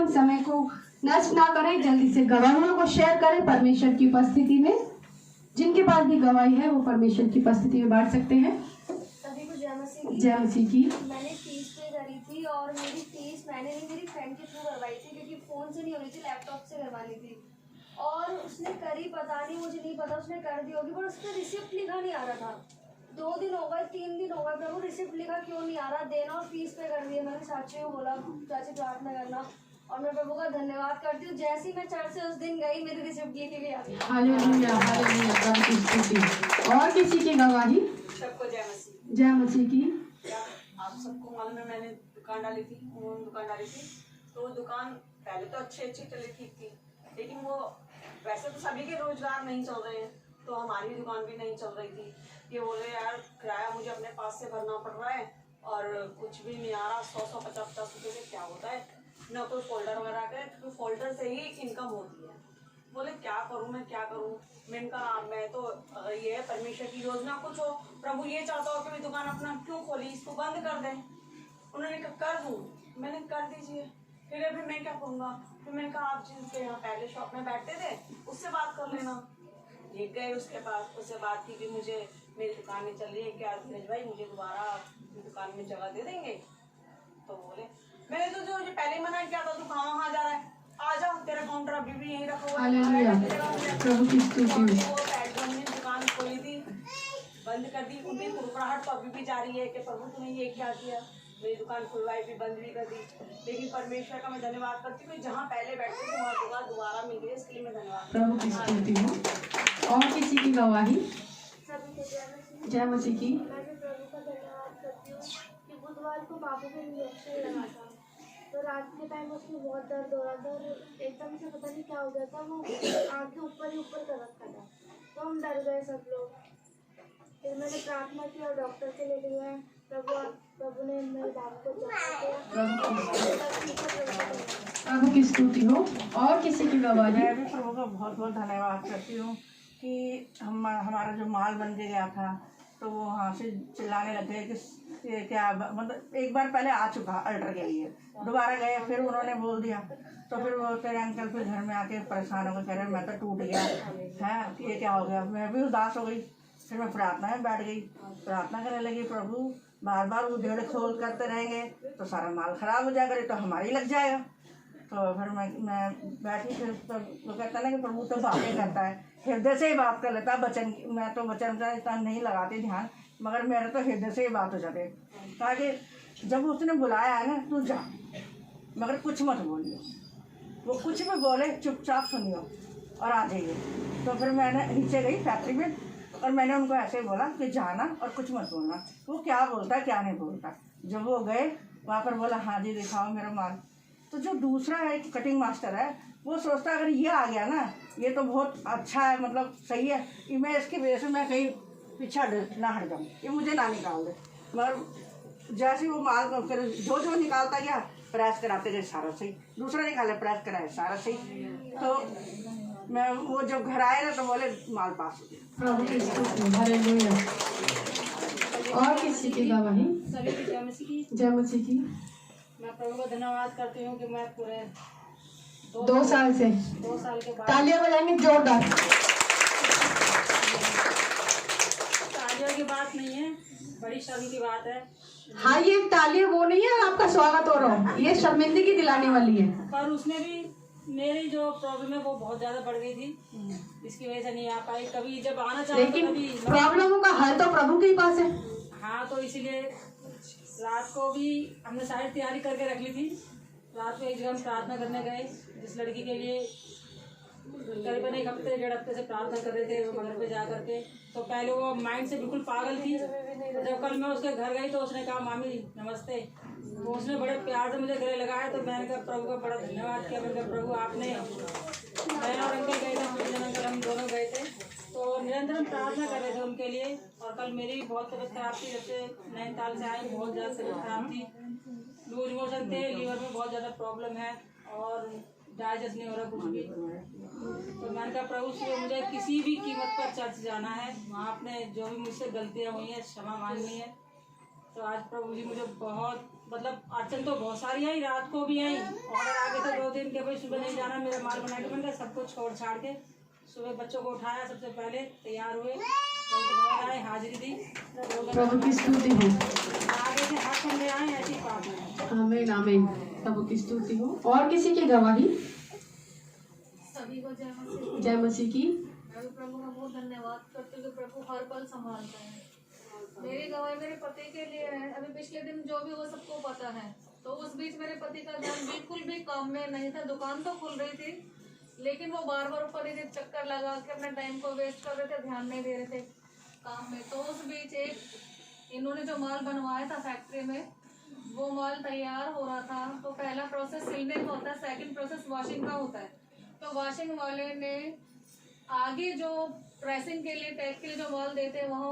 हम समय को नष्ट ना करें, जल्दी से गवाहियों को शेयर करें परमेश्वर की उपस्थिति में। जिनके पास भी गवाही है वो परमेश्वर की उपस्थिति में बांट सकते हैं। सभी को जय मसीह की। जय मसीह की। मैंने फीस पे करी थी और मेरी फीस मैंने नहीं, मेरी फ्रेंड के थ्रू करवाई थी, क्योंकि फ़ोन से नहीं होनी थी, लैपटॉप से करवानी थी। और उसने करी, पता नहीं, मुझे नहीं पता उसने कर दी होगी, पर उस पर रिसिप्ट लिखा नहीं आ रहा था। 2 दिन हो गए, 3 दिन हो गए, प्रभु रिसिप्ट लिखा क्यों नहीं आ रहा, देना और फीस पे कर दिया। मैंने चाची को बोला चाची प्रार्थना करना, और मैं प्रभु का धन्यवाद करती हूँ। जैसे ही मैं चर्च से उस दिन गई, मेरी रिसिप्ट लिखी गई आ गई। हालेलुया, हालेलुया, प्रभु की स्तुति। और किसी की गवाही? सबको जय मसीह। जय मसीह की। आप सबको मालूम है, मैंने दुकान डाली थी, तो वो दुकान पहले तो अच्छी चली, ठीक थी, लेकिन वो वैसे तो सभी के रोजगार नहीं चल रहे हैं, तो हमारी दुकान भी नहीं चल रही थी। ये बोल रहे यार किराया मुझे अपने पास से भरना पड़ रहा है और कुछ भी नहीं आ रहा, 100-150 रुपये से क्या होता है, न कोई फोल्डर वगैरह का, तो फोल्डर से ही इनकम होती है। बोले क्या करूँ मैं, क्या करूँ। मैंने कहा मैं तो ये है परमेश्वर की योजना कुछ हो, प्रभु ये चाहता हो कि मैं दुकान अपना क्यों खोली, इसको बंद कर दें। उन्होंने कहा कर दूँ, मैंने कर दीजिए। फिर मैं क्या करूँगा। फिर मैंने कहा आप जिनके यहाँ पहले शॉप में बैठते थे उससे बात कर लेना। ये गए उसके पास, उससे बात की कि मुझे मेरी दुकान नहीं चल रही है, क्या दिनेश भाई मुझे दोबारा दुकान में जगह दे देंगे। तो बोले मैंने तो जो पहले मना किया था, तू कहाँ जा रहा है, आ जाओ, तेरा काउंटर अभी भी यहीं रखा हुआ है। प्रभु की स्तुति। वो पेट्रोल ने दुकान खोली थी, बंद कर दी, उनकी कुरकुराहट तो अभी भी जारी है कि प्रभु तूने ये क्या किया, मेरी दुकान खुलवाई भी, बंद भी कर दी। लेकिन परमेश्वर का मैं धन्यवाद करती हूँ, जहाँ पहले बैठते थे वहाँ दुकान दोबारा मिल गई, इसके लिए मैं धन्यवाद। प्रभु की स्तुति हो। और किसी की गवाही? सभी को जय मसीह। जय मसीह की। मैं भी प्रभु का धन्यवाद करती हूँ कि बुधवार को बाबू को इंजेक्शन लगा था, तो रात के टाइम उसमें बहुत दर्द हो रहा था और एकदम से पता नहीं क्या हो गया था, वो आँखें ऊपर ही ऊपर कर रखा था, तो हम डर गए सब लोग। फिर मैंने प्रार्थना की और डॉक्टर से लेके गए, प्रभु ने मेरे बाबू को प्रभु की स्तुति हो। और किसी की गवाही? मैं भी प्रभु का बहुत बहुत धन्यवाद करती हूँ कि हमारा जो माल बन के गया था, तो वो वहाँ से चिल्लाने लगे कि ये क्या, मतलब एक बार पहले आ चुका अल्टर के लिए, दोबारा गए, फिर उन्होंने बोल दिया, तो फिर वो तेरे अंकल फिर घर में आके परेशान हो गए, कह रहे मैं तो टूट गया है, ये क्या हो गया। मैं भी उदास हो गई, फिर मैं प्रार्थना में बैठ गई, प्रार्थना करने लगी, प्रभु बार बार वो उधेड़ खोल करते रहेंगे तो सारा माल खराब हो जाएगा, तो हमारी लग जाएगा। तो फिर मैं बैठी, फिर वो कहता ना कि प्रभु तो बातें करता है, हृदय से ही बात कर लेता है। वचन मैं तो वचन का इतना नहीं लगाती ध्यान, मगर मेरे तो हृदय से ही बात हो जाती है। कहा कि जब उसने बुलाया है ना, तू जा, मगर कुछ मत बोलियो, वो कुछ भी बोले चुपचाप सुनियो और आ जाइए। तो फिर मैंने नीचे गई फैक्ट्री में और मैंने उनको ऐसे बोला कि जाना और कुछ मत बोलना, वो क्या बोलता क्या नहीं बोलता। जब वो गए वहाँ पर बोला हाँ जी दिखाओ मेरा माल। तो जो दूसरा एक कटिंग मास्टर है वो सोचता अगर ये आ गया ना, ये तो बहुत अच्छा है, मतलब सही है, कि मैं इसकी वजह से मैं कहीं पीछा ना हट जाऊँ, ये मुझे ना निकाल दे। मगर जैसे वो माल को फिर जो निकालता गया, प्रेस कराते गए सारा सही, दूसरा निकाले प्रेस कराए सारा सही। तो मैं वो जब घर आए ना तो बोले माल पास हो गया। प्रभु की स्तुति, हालेलुया। और किसी की गवाही? सभी की जय मसीह की। जय मसीह की। मैं प्रभु का धन्यवाद करती हूँ कि मैं पूरे 2 साल से 2 साल के बाद तालियां बजाएंगे जोरदार। तालियों की बात नहीं है, बड़ी शर्म की बात है, हाँ ये तालियां वो नहीं है आपका स्वागत हो रहा है, ये शर्मिंदगी दिलाने वाली है। पर उसमें भी मेरी जो प्रॉब्लम है वो बहुत ज़्यादा बढ़ गई थी, इसकी वजह से नहीं आ पाई। कभी जब आना चाहो तो लेकिन कभी प्रॉब्लमों का हल तो प्रभु के ही पास है। हाँ, तो इसीलिए रात को भी हमने सारी तैयारी करके रख ली थी। रात को एक जगह हम प्रार्थना करने गए, जिस लड़की के लिए करीबन 1 हफ्ते 1.5 हफ्ते से प्रार्थना कर रहे थे वो मंदिर पे जा करके। तो पहले वो माइंड से बिल्कुल पागल थी। जब कल मैं उसके घर गई तो उसने कहा मामी नमस्ते, तो उसने बड़े प्यार से मुझे गले लगाया। तो मैंने कहा प्रभु का बड़ा धन्यवाद किया। मैंने कहा प्रभु आपने, मैं और अंकल गए थे, मेरे अंकल हम दोनों गए थे, तो निरंतर हम प्रार्थना कर रहे थे उनके लिए। और कल मेरी भी बहुत तबीयत खराब थी, जब से नैनीताल से आई बहुत ज़्यादा तबीयत खराब थी, लूज मोशन थे, लीवर में बहुत ज़्यादा प्रॉब्लम है और डाइजेस्ट नहीं हो रहा कुछ भी। तो मैंने कहा प्रभु से मुझे किसी भी कीमत पर चर्च जाना है, वहाँ अपने जो भी मुझसे गलतियाँ हुई हैं क्षमा मांगनी है। तो आज प्रभु जी मुझे बहुत मतलब अड़चन तो बहुत सारी आई, रात को भी आई, ऑर्डर आ गए थे 2 दिन के, भाई सुबह नहीं जाना, मेरा माल बना के बन गया, सब कुछ छोड़ छाड़ के सुबह बच्चों को उठाया, सबसे पहले तैयार हुए, तो आए, हाजिरी दी, प्रभु की स्तुति हो। आगे से हाथ कंधे आए, ऐसी बात है। आमीन आमीन, प्रभु की स्तुति हो। और किसी की गवाही? सभी को जय मसीह। जय मसीह की। मैं भी प्रभु का बहुत धन्यवाद करती हूँ कि प्रभु हर पल संभालता है। मेरी गवाही मेरे पति के लिए है। अभी पिछले दिन जो भी वो सबको पता है, तो उस बीच मेरे पति का ध्यान बिल्कुल भी काम में नहीं था। दुकान तो खुल रही थी, लेकिन वो बार बार ऊपर नीचे चक्कर लगा के अपने टाइम को वेस्ट कर रहे थे, ध्यान नहीं दे रहे थे काम में। तो उस बीच इन्होंने जो माल बनवाया था फैक्ट्री में, वो माल तैयार हो रहा था। तो पहला प्रोसेस सिलने का होता है, सेकंड प्रोसेस वॉशिंग का होता है। तो वॉशिंग वाले ने आगे जो प्रेसिंग के लिए, टैग के लिए जो माल देते हैं वहाँ